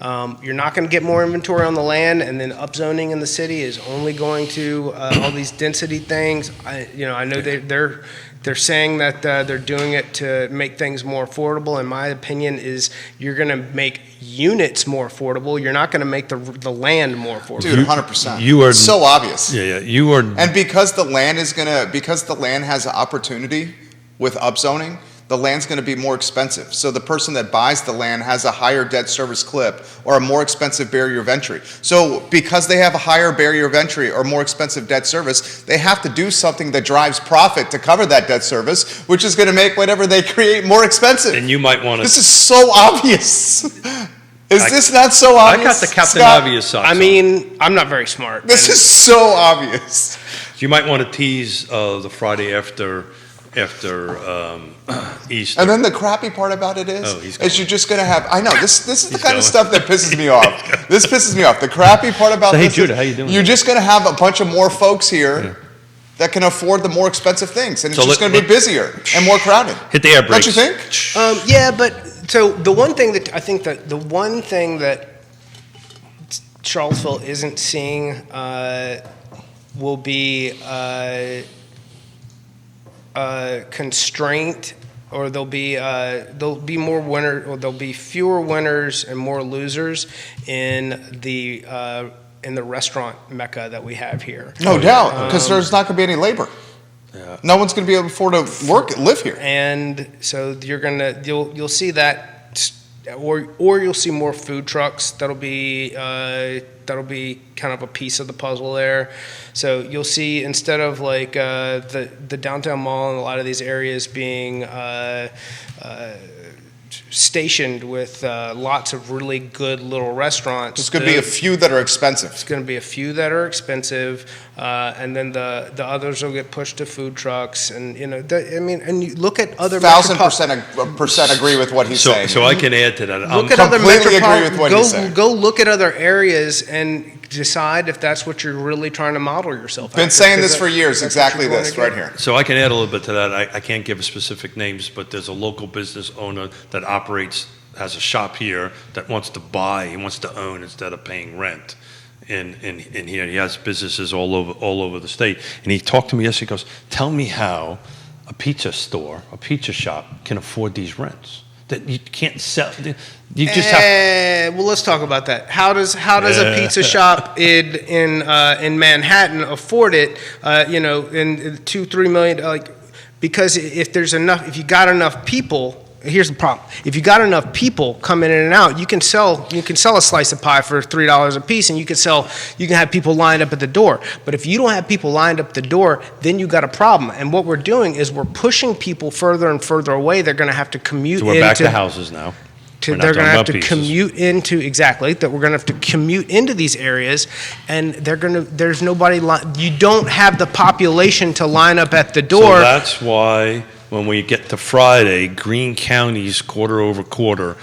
You're not going to get more inventory on the land, and then upzoning in the city is only going to all these density things. I know they're saying that they're doing it to make things more affordable. And my opinion is you're going to make units more affordable. You're not going to make the land more affordable. Dude, 100%. You are so obvious. Yeah, you are. And because the land has an opportunity with upzoning, the land's going to be more expensive. So the person that buys the land has a higher debt service clip or a more expensive barrier of entry. So because they have a higher barrier of entry or more expensive debt service, they have to do something that drives profit to cover that debt service, which is going to make whatever they create more expensive. And you might want to. This is so obvious. Is this not so obvious? I got the Captain Scott? Obvious socks I on. mean, I'm not very smart. This is so obvious. You might want to tease the Friday after Easter. And then the crappy part about it is you're just going to have, I know, this is the kind of stuff that pisses me off. This pisses me off. The crappy part about Hey, this Judah, is how you doing? you're just going to have a bunch of more folks here that can afford the more expensive things. And it's So just going to be busier and more crowded. Hit the air brakes. Don't you think? Yeah, but so the one thing that Charlottesville isn't seeing will be constraint, or there'll be more winner, or there'll be fewer winners and more losers in the restaurant mecca that we have here. No doubt, because there's not going to be any labor. Yeah. No one's going to be able to afford to live here. And so you'll see that, or you'll see more food trucks. That'll be kind of a piece of the puzzle there. So you'll see, instead of like the downtown mall and a lot of these areas being stationed with lots of really good little restaurants. There's going to be a few that are expensive. It's going to be a few that are expensive, and then the others will get pushed to food trucks. And and you look at other 1,000% agree with what he's saying. So I can add to that. Look at other completely agree with what he's saying. Go look at other areas and decide if that's what you're really trying to model yourself. Been saying this for years, exactly this right here. So I can add a little bit to that. I can't give specific names, but there's a local business owner that has a shop here that wants to buy, he wants to own instead of paying rent. In here, he has businesses all over the state. And he talked to me yesterday. He goes, "Tell me how a pizza shop can afford these rents. That you can't sell. You just have." Well, let's talk about that. How does a pizza shop in Manhattan afford it? In $2-3 million, because if you got enough people. Here's the problem: if you got enough people coming in and out, you can sell a slice of pie for $3 a piece, and you can have people lined up at the door. But if you don't have people lined up at the door, then you got a problem. And what we're doing is we're pushing people further and further away. They're going to have to commute. So we're back to houses now. They're going to have to commute into we're going to have to commute into these areas, and there's nobody. You don't have the population to line up at the door. So that's why, when we get to Friday, Greene County's quarter over quarter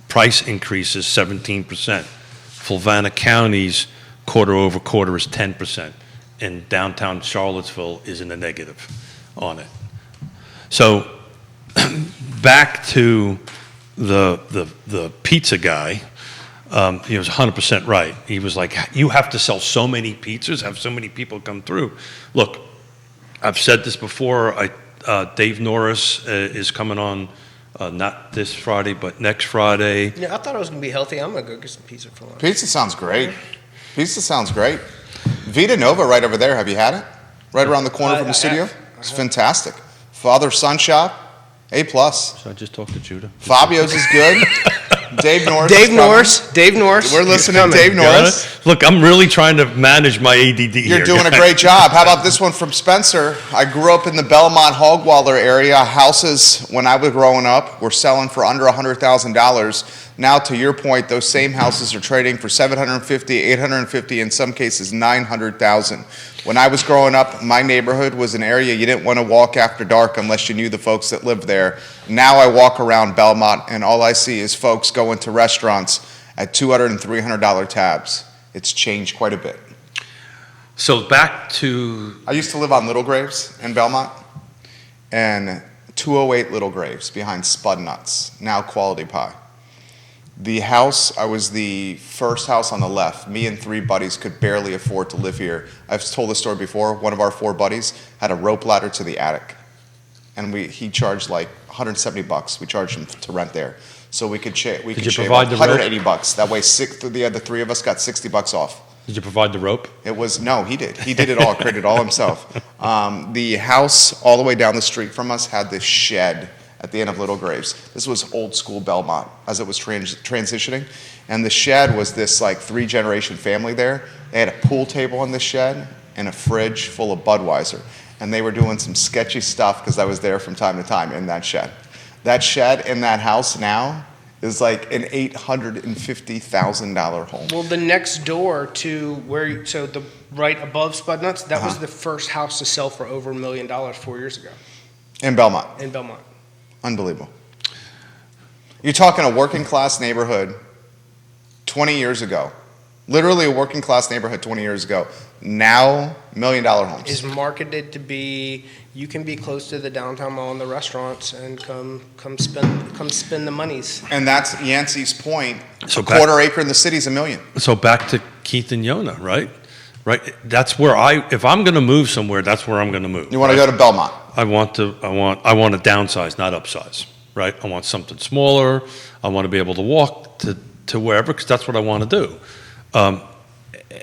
price increase is 17%. Fluvanna County's quarter over quarter is 10%. And downtown Charlottesville is in the negative on it. So back to the pizza guy, he was 100% right. He was like, you have to sell so many pizzas, have so many people come through. Look, I've said this before. Dave Norris is coming on, not this Friday, but next Friday. Yeah, I thought it was going to be healthy. I'm going to go get some pizza for lunch. Pizza sounds great. Vita Nova right over there. Have you had it? Right around the corner from the studio? It's fantastic. Father-son shop, A+. So I just talked to Judah. Fabio's is good. Dave Norris. Dave Norris. We're listening to Dave Norris. Look, I'm really trying to manage my ADD here. You're doing a great job. How about this one from Spencer? I grew up in the Belmont Hogwaller area. Houses, when I was growing up, were selling for under $100,000. Now, to your point, those same houses are trading for $750,000, $850,000, in some cases $900,000. When I was growing up, my neighborhood was an area you didn't want to walk after dark unless you knew the folks that lived there. Now I walk around Belmont, and all I see is folks going to restaurants at $200 and $300 tabs. It's changed quite a bit. So back to... I used to live on Little Graves in Belmont, and 208 Little Graves behind Spud Nuts, now Quality Pie. The house, I was the first house on the left. Me and 3 buddies could barely afford to live here. I've told this story before. One of our 4 buddies had a rope ladder to the attic, and he charged like $170. We charged him to rent there, so we could shave $180. That way, the other 3 of us got $60 off. Did you provide the rope? No, he did. He did it all, created it all himself. The house all the way down the street from us had this shed at the end of Little Graves. This was old school Belmont as it was transitioning. And the shed was this like 3-generation family there. They had a pool table in the shed and a fridge full of Budweiser. And they were doing some sketchy stuff because I was there from time to time in that shed. That shed in that house now is like an $850,000 home. Well, the next door to the right above Spud Nuts, that was the first house to sell for over $1 million 4 years ago. In Belmont. Unbelievable. You're talking a working class neighborhood 20 years ago. Literally a working class neighborhood 20 years ago. Now, $1 million homes. Is marketed to be, you can be close to the downtown mall and the restaurants and come spend the monies. And that's Yancey's point. So a quarter acre in the city is $1 million. So back to Keith and Yonna, right? Right. That's where if I'm going to move somewhere, that's where I'm going to move. You want to go to Belmont? I want to downsize, not upsize, right? I want something smaller. I want to be able to walk to wherever, because that's what I want to do.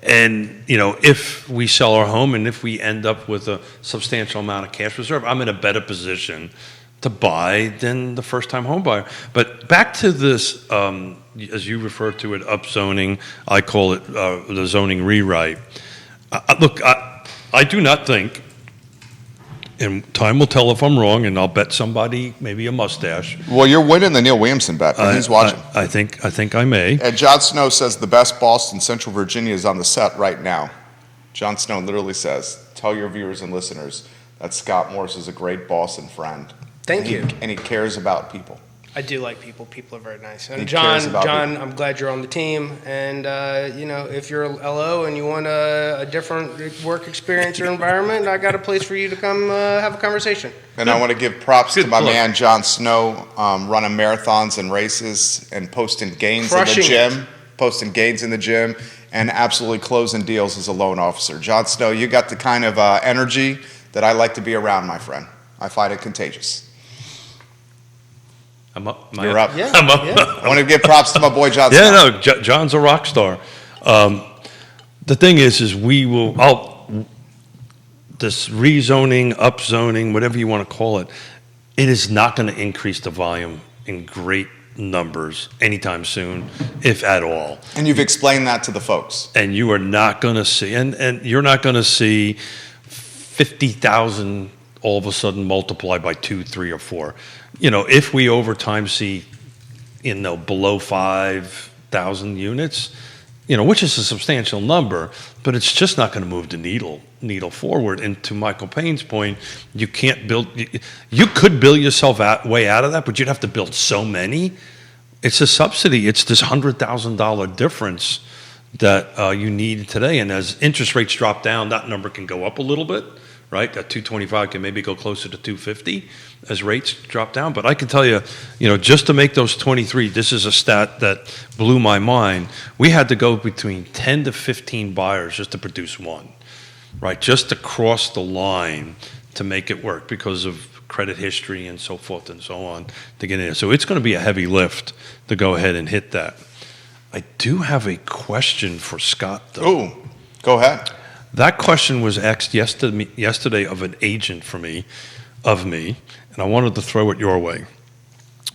And, if we sell our home and if we end up with a substantial amount of cash reserve, I'm in a better position to buy than the first-time home buyer. But back to this, as you refer to it, upzoning, I call it the zoning rewrite. Look, I do not think, and time will tell if I'm wrong, and I'll bet somebody, maybe a mustache. Well, you're winning the Neil Williamson bet, but he's watching. I think I may. And Jon Snow says the best boss in Central Virginia is on the set right now. Jon Snow literally says, tell your viewers and listeners that Scott Morris is a great boss and friend. Thank you. And he cares about people. I do like people. People are very nice. And He John, cares about people. I'm glad you're on the team. And if you're a LO and you want a different work experience or environment, I got a place for you to come have a conversation. And I want to give props to my man Jon Snow, running marathons and races and posting gains in the gym, and absolutely closing deals as a loan officer. Jon Snow, you got the kind of energy that I like to be around, my friend. I find it contagious. I'm up. You're up. Yeah, I'm up. yeah. I want to give props to my boy Jon Snow. Yeah, no, John's a rock star. The thing is this rezoning, upzoning, whatever you want to call it, it is not going to increase the volume in great numbers anytime soon, if at all. And you've explained that to the folks. And you are not going to see, and you're not going to see 50,000 all of a sudden multiply by 2, 3, or 4. If we over time see, below 5,000 units, which is a substantial number, but it's just not going to move the needle forward. And to Michael Payne's point, you can't build. You could build yourself way out of that, but you'd have to build so many. It's a subsidy. It's this $100,000 difference that you need today. And as interest rates drop down, that number can go up a little bit. Right, that 225 can maybe go closer to 250 as rates drop down. But I can tell you, just to make those 23, this is a stat that blew my mind. We had to go between 10 to 15 buyers just to produce one, right? Just to cross the line to make it work because of credit history and so forth and so on to get in there. So it's going to be a heavy lift to go ahead and hit that. I do have a question for Scott, though. Ooh, go ahead. That question was asked yesterday of an agent for me. of me, and I wanted to throw it your way.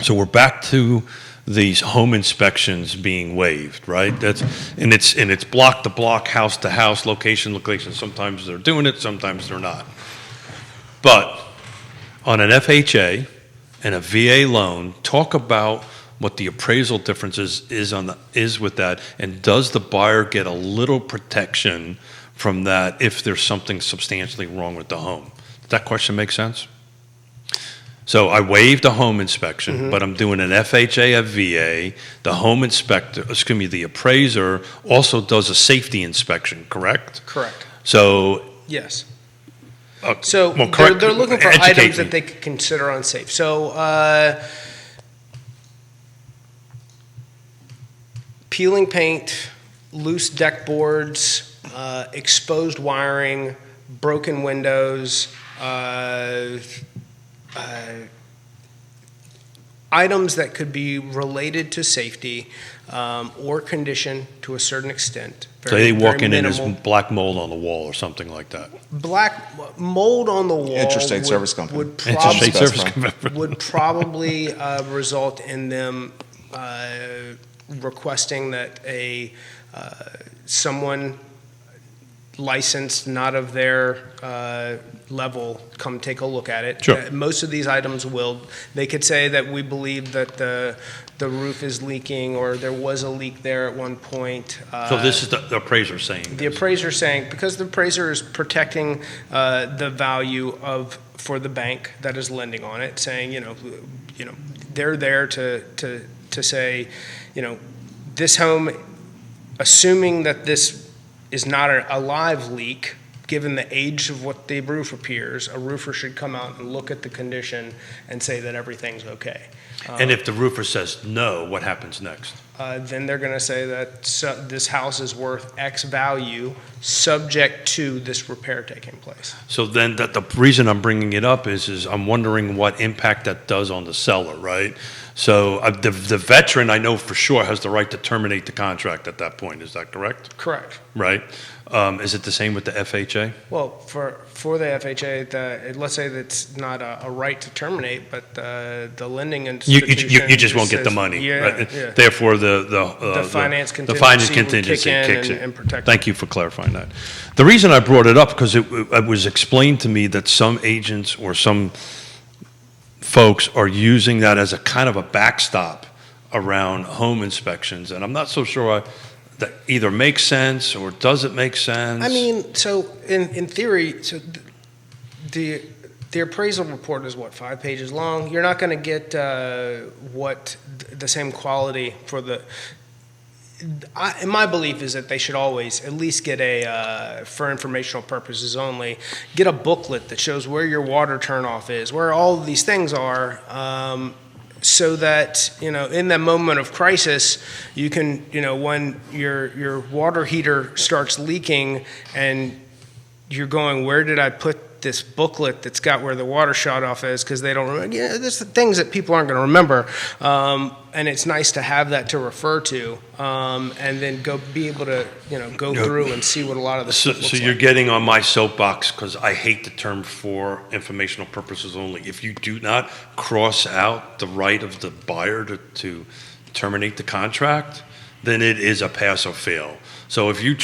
So we're back to these home inspections being waived, right? It's block to block, house to house, location to location. Sometimes they're doing it, sometimes they're not. But on an FHA and a VA loan, talk about what the appraisal difference is with that, and does the buyer get a little protection from that if there's something substantially wrong with the home? Does that question make sense? So I waived a home inspection, but I'm doing an FHA, a VA. The home inspector, the appraiser also does a safety inspection, correct? Correct. So Yes. well, They're looking for educate items me. that they could consider unsafe. So peeling paint, loose deck boards, exposed wiring, broken windows, items that could be related to safety or condition to a certain extent. So they walk in and minimal. there's black mold on the wall or something like that. Black mold on the wall Interstate Service Company. would Interstate probably, Service Company. would probably result in them requesting that someone licensed, not of their level, come take a look at it. Sure. Most of these items will. They could say that we believe that the roof is leaking, or there was a leak there at one point. So this is the appraiser saying. The appraiser saying, because the appraiser is protecting the value for the bank that is lending on it, saying, they're there to say, this home, assuming that this is not a live leak, given the age of what the roof appears, a roofer should come out and look at the condition and say that everything's okay. And if the roofer says no, what happens next? Then they're going to say that this house is worth X value, subject to this repair taking place. So then the reason I'm bringing it up is I'm wondering what impact that does on the seller, right? So the veteran, I know for sure, has the right to terminate the contract at that point. Is that correct? Correct. Right. Is it the same with the FHA? Well, for the FHA, let's say that's not a right to terminate, but the lending institution You just won't get the says, money. Yeah, Right? yeah. Therefore, The finance the finance contingency contingency would kick kicks in in. and protect Thank you for clarifying that. The reason I brought it up because it was explained to me that some agents or some folks are using that as a kind of a backstop around home inspections, and I'm not so sure that either makes sense or doesn't make sense. I mean, so in theory, so the appraisal report is 5 pages long. You're not going to get the same quality for the. My belief is that they should always at least get for informational purposes only, get a booklet that shows where your water turnoff is, where all of these things are, so that, in that moment of crisis, you can, when your water heater starts leaking and you're going, where did I put this booklet that's got where the water shut off is, because they don't remember. There's the things that people aren't going to remember, and it's nice to have that to refer to, and then be able to go through and see what a lot of the stuff looks So you're getting on my soapbox because I hate the term for informational purposes only. If you do not cross out the right of the buyer to terminate the contract, then it is a pass or fail. So if you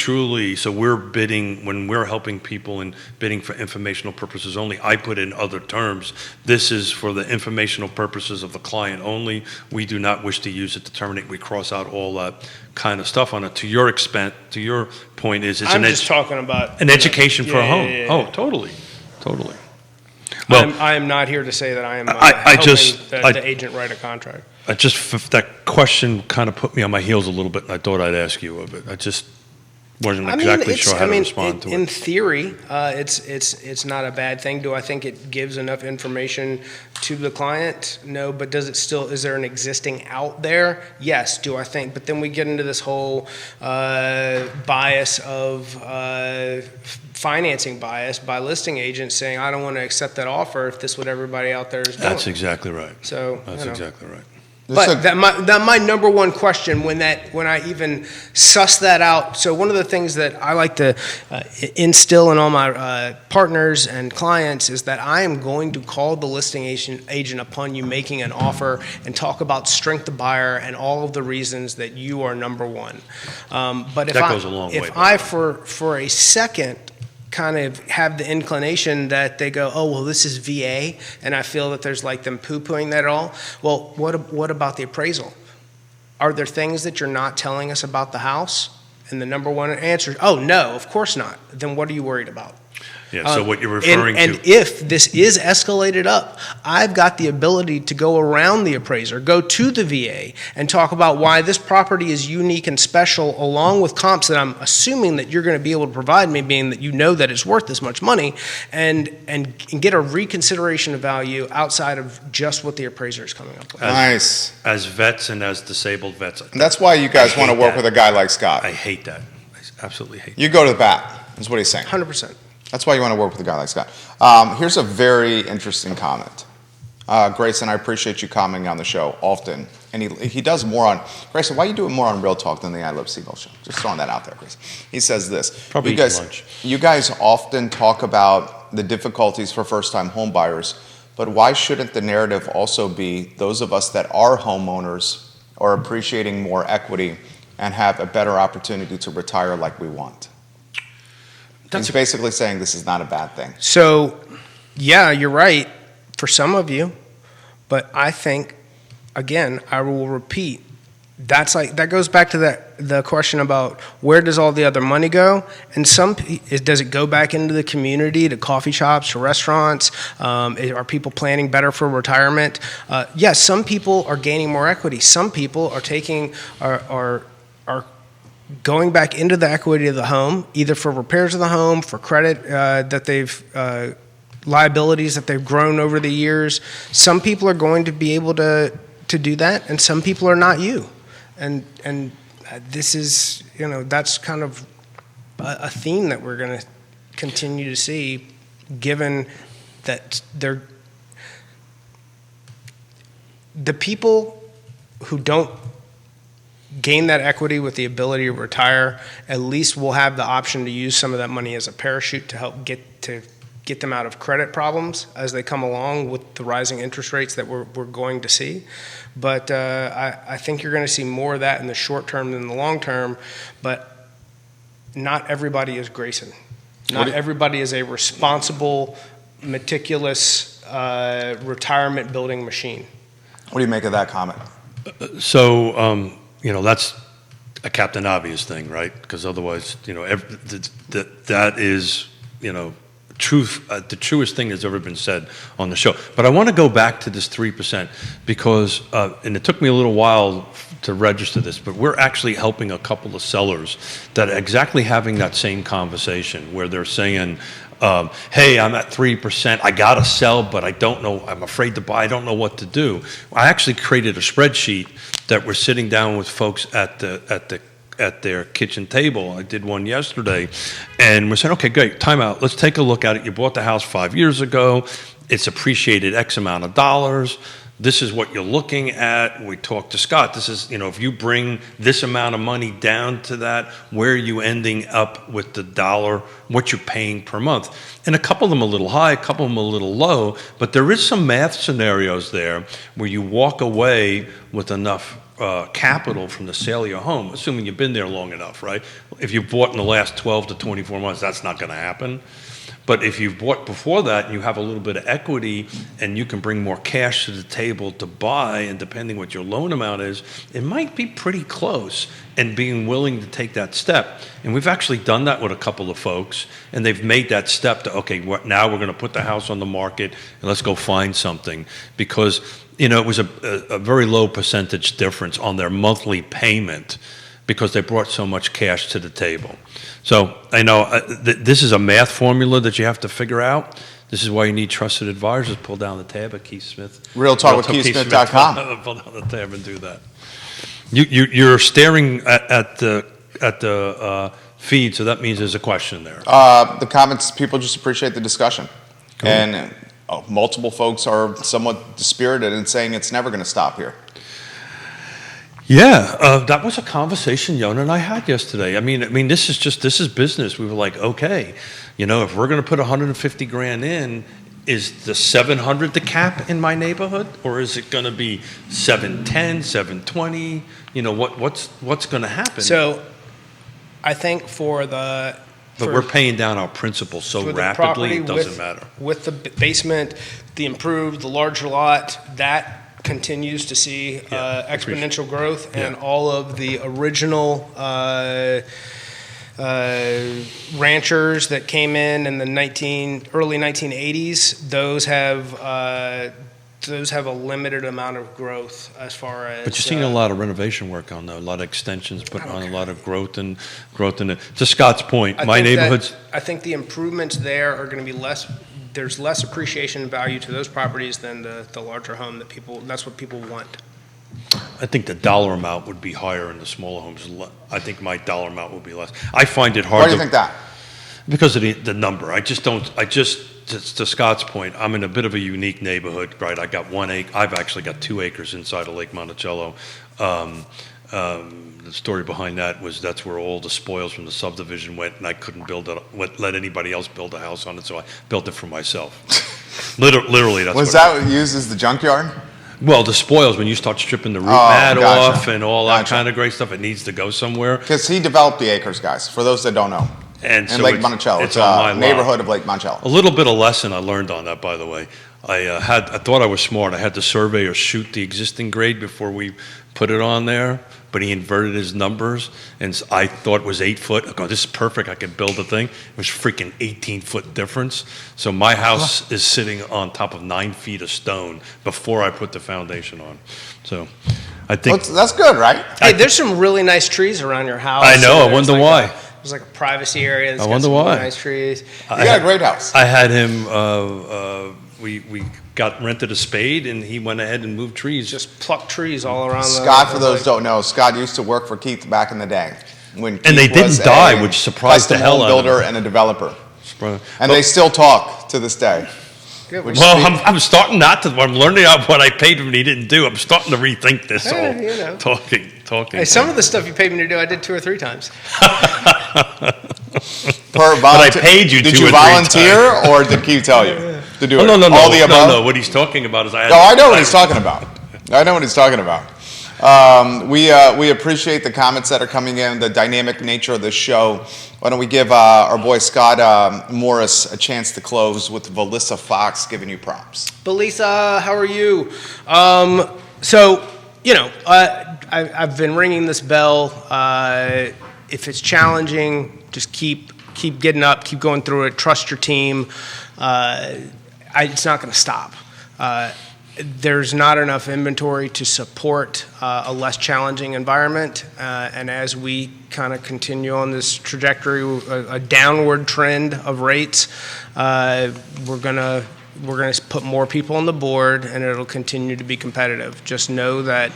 we're bidding, when we're helping people and bidding for informational purposes only, I put in other terms. This is for the informational purposes of the client only. We do not wish to use it to terminate. We cross out all that kind of stuff on it. To your point is it's I'm just talking about an education for a home. Yeah. Oh, totally. Well, I am not here to say that I am I the agent write a contract. That question kind of put me on my heels a little bit, and I thought I'd ask you of it. I just wasn't exactly sure how to respond to it. In theory, it's not a bad thing. Do I think it gives enough information to the client? No, but is there an existing out there? Yes. Do I think, but then we get into this whole bias of financing bias by listing agents saying, I don't want to accept that offer if this is what everybody out there is doing. That's exactly right. So That's exactly right. But that my number one question when I even suss that out. So one of the things that I like to instill in all my partners and clients is that I am going to call the listing agent upon you making an offer and talk about strength of buyer and all of the reasons that you are number one. But if That goes a long way, if I for a second kind of have the inclination that they go, oh, well, this is VA, and I feel that there's like them poo-pooing that at all. Well, what about the appraisal? Are there things that you're not telling us about the house? And the number one answer is, oh, no, of course not. Then what are you worried about? Yeah, so what you're referring and to. if this is escalated up, I've got the ability to go around the appraiser, go to the VA, and talk about why this property is unique and special, along with comps that I'm assuming that you're going to be able to provide me, being that you know that it's worth this much money, and get a reconsideration of value outside of just what the appraiser is coming up with. Nice. As vets and as disabled vets. And that's why you guys want to work with a guy like Scott. I hate that. I absolutely hate that. You go to the bat, is what he's saying. 100%. That's why you want to work with a guy like Scott. Here's a very interesting comment. Grayson, I appreciate you commenting on the show often. And he does more on, Grayson, why are you doing more on Real Talk than the I Love CVille show? Just throwing that out there, Grayson. He says this. Probably eating lunch. You guys often talk about the difficulties for first-time home buyers, but why shouldn't the narrative also be those of us that are homeowners are appreciating more equity and have a better opportunity to retire like we want? He's basically saying this is not a bad thing. So, yeah, you're right for some of you, but I think, again, I will repeat, that goes back to the question about where does all the other money go, and does it go back into the community, to coffee shops, to restaurants? Are people planning better for retirement? Yes, some people are gaining more equity. Some people are going back into the equity of the home, either for repairs of the home, for credit that they've liabilities that they've grown over the years. Some people are going to be able to do that, and some people are not you. And this is, that's kind of a theme that we're going to continue to see, given that the people who don't gain that equity with the ability to retire, at least will have the option to use some of that money as a parachute to help get them out of credit problems as they come along with the rising interest rates that we're going to see. But I think you're going to see more of that in the short term than the long term, but not everybody is Grayson. Not everybody is a responsible, meticulous retirement building machine. What do you make of that comment? So, that's a Captain Obvious thing, right? Because otherwise, that is, truth, the truest thing that's ever been said on the show. But I want to go back to this 3% because, and it took me a little while to register this, but we're actually helping a couple of sellers that are exactly having that same conversation where they're saying, hey, I'm at 3%. I got to sell, but I don't know. I'm afraid to buy. I don't know what to do. I actually created a spreadsheet that we're sitting down with folks at their kitchen table. I did one yesterday, and we're saying, okay, great, time out. Let's take a look at it. You bought the house 5 years ago. It's appreciated X amount of dollars. This is what you're looking at. We talked to Scott. This is, if you bring this amount of money down to that, where are you ending up with the dollar, what you're paying per month? And a couple of them a little high, a couple of them a little low, but there is some math scenarios there where you walk away with enough capital from the sale of your home, assuming you've been there long enough, right? If you bought in the last 12 to 24 months, that's not going to happen. But if you've bought before that and you have a little bit of equity and you can bring more cash to the table to buy, and depending what your loan amount is, it might be pretty close, and being willing to take that step. And we've actually done that with a couple of folks, and they've made that step to, okay, now we're going to put the house on the market and let's go find something. Because, it was a very low percentage difference on their monthly payment because they brought so much cash to the table. So I know this is a math formula that you have to figure out. This is why you need trusted advisors. Pull down the tab at Keith Smith. RealTalkWithKeithSmith.com. Pull down the tab and do that. You're staring at the feed, so that means there's a question there. The comments, people just appreciate the discussion. Cool. And multiple folks are somewhat dispirited and saying it's never going to stop here. Yeah, that was a conversation Yonna and I had yesterday. I mean, this is business. We were like, okay, if we're going to put 150 grand in, is the 700 the cap in my neighborhood, or is it going to be 710, 720? What's going to happen? So, I think but we're paying down our principal so rapidly, it doesn't matter. With the basement, the improved, the larger lot, that continues to see exponential growth, and all of the original ranchers that came in the early 1980s, those have a limited amount of growth as far as. But you're seeing a lot of renovation work on though, a lot of extensions, putting on a lot of growth in it. To Scott's point, my neighborhoods. I think the improvements there are going to be less. There's less appreciation value to those properties than the larger home that's what people want. I think the dollar amount would be higher in the smaller homes. I think my dollar amount would be less. I find it hard. Why do you think that? Because of the number. To Scott's point, I'm in a bit of a unique neighborhood, right? I got 1 acre. I've actually got 2 acres inside of Lake Monticello. The story behind that was that's where all the spoils from the subdivision went, and I couldn't let anybody else build a house on it, so I built it for myself. Literally, that's was that used as the junkyard? Well, the spoils, when you start stripping the root mat gotcha. off and all that kind of great stuff, it needs to go somewhere. Because he developed the acres, guys, for those that don't know. And in so Lake Monticello. It's on my neighborhood lot. of Lake Monticello. A little bit of lesson I learned on that, by the way. I thought I was smart. I had the surveyor shoot the existing grade before we put it on there, but he inverted his numbers, and I thought it was 8 foot. I go, this is perfect. I could build a thing. It was freaking 18-foot difference. So my house is sitting on top of 9 feet of stone before I put the foundation on. So I think that's good, right? Hey, there's some really nice trees around your house. I know. I wonder why. There's like a privacy area. I wonder why. Really nice trees. You got a great house. I had him. We got rented a spade, and he went ahead and moved trees. Just plucked trees all around. Scott, for those who don't know, Scott used to work for Keith back in the day. When Keith and they didn't was die, which surprised the hell out of me. Builder and a developer. And they still talk to this day. Well, I'm starting not to. I'm learning out what I paid him and he didn't do. I'm starting to rethink this all. Talking. Hey, some of the stuff you paid me to do, I did 2 or 3 times. But I paid you 2 or 3 times. Did you volunteer, or did Keith tell you to do it? No. All the above? No. What he's talking about is I know what he's talking about. We appreciate the comments that are coming in, the dynamic nature of this show. Why don't we give our boy Scott Morris a chance to close with Valissa Fox giving you props. Valissa, how are you? I've been ringing this bell. If it's challenging, just keep getting up, keep going through it. Trust your team. It's not going to stop. There's not enough inventory to support a less challenging environment, and as we kind of continue on this trajectory, a downward trend of rates, we're gonna put more people on the board, and it'll continue to be competitive. Just know that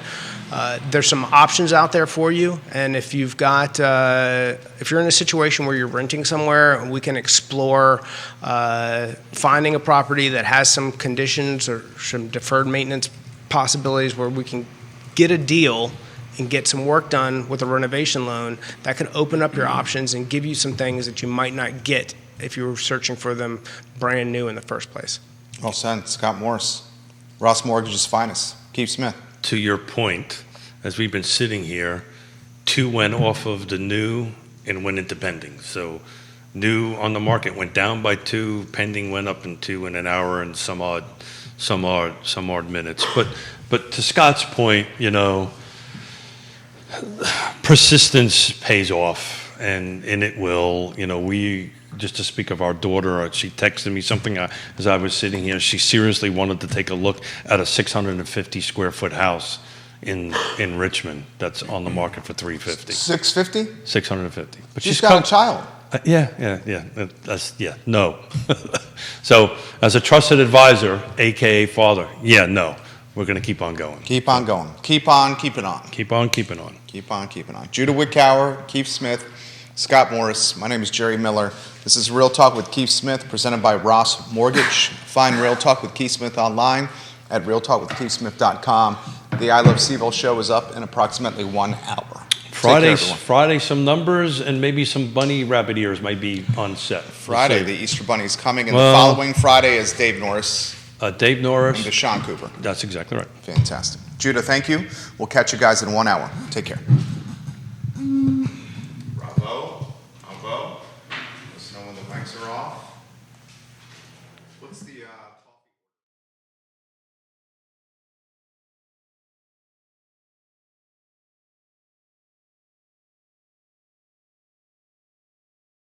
there's some options out there for you, and if you've got, if you're in a situation where you're renting somewhere, we can explore finding a property that has some conditions or some deferred maintenance possibilities where we can get a deal and get some work done with a renovation loan that can open up your options and give you some things that you might not get if you were searching for them brand new in the first place. Well said. Scott Morris, Ross Mortgage's finest. Keith Smith. To your point, as we've been sitting here, 2 went off of the new and went into pending. So new on the market went down by 2, pending went up in 2 in an hour and some odd minutes. But to Scott's point, persistence pays off, and it will. We just to speak of our daughter, she texted me something as I was sitting here. She seriously wanted to take a look at a 650 square foot house in Richmond that's on the market for $350. 650? 650. But she's got a child. No. So as a trusted advisor, AKA father, no. We're going to keep on going. Keep on going. Keep on keeping on. Keep on keeping on. Keep on keeping on. Judah Wittkower, Keith Smith, Scott Morris. My name is Jerry Miller. This is Real Talk with Keith Smith, presented by Ross Mortgage. Find Real Talk with Keith Smith online at realtalkwithkeithsmith.com. The I Love CVille show is up in approximately 1 hour. Take care, everyone. Friday, some numbers and maybe some bunny rabbit ears might be on set. We'll Friday, see. the Easter Bunny is coming, and Well- the following Friday is Dave Norris Dave and Norris. Deshaun Cooper. That's exactly right. Fantastic. Judah, thank you. We'll catch you guys in 1 hour. Take care. Bravo. Bravo. Let us know when the mics are off. What's the...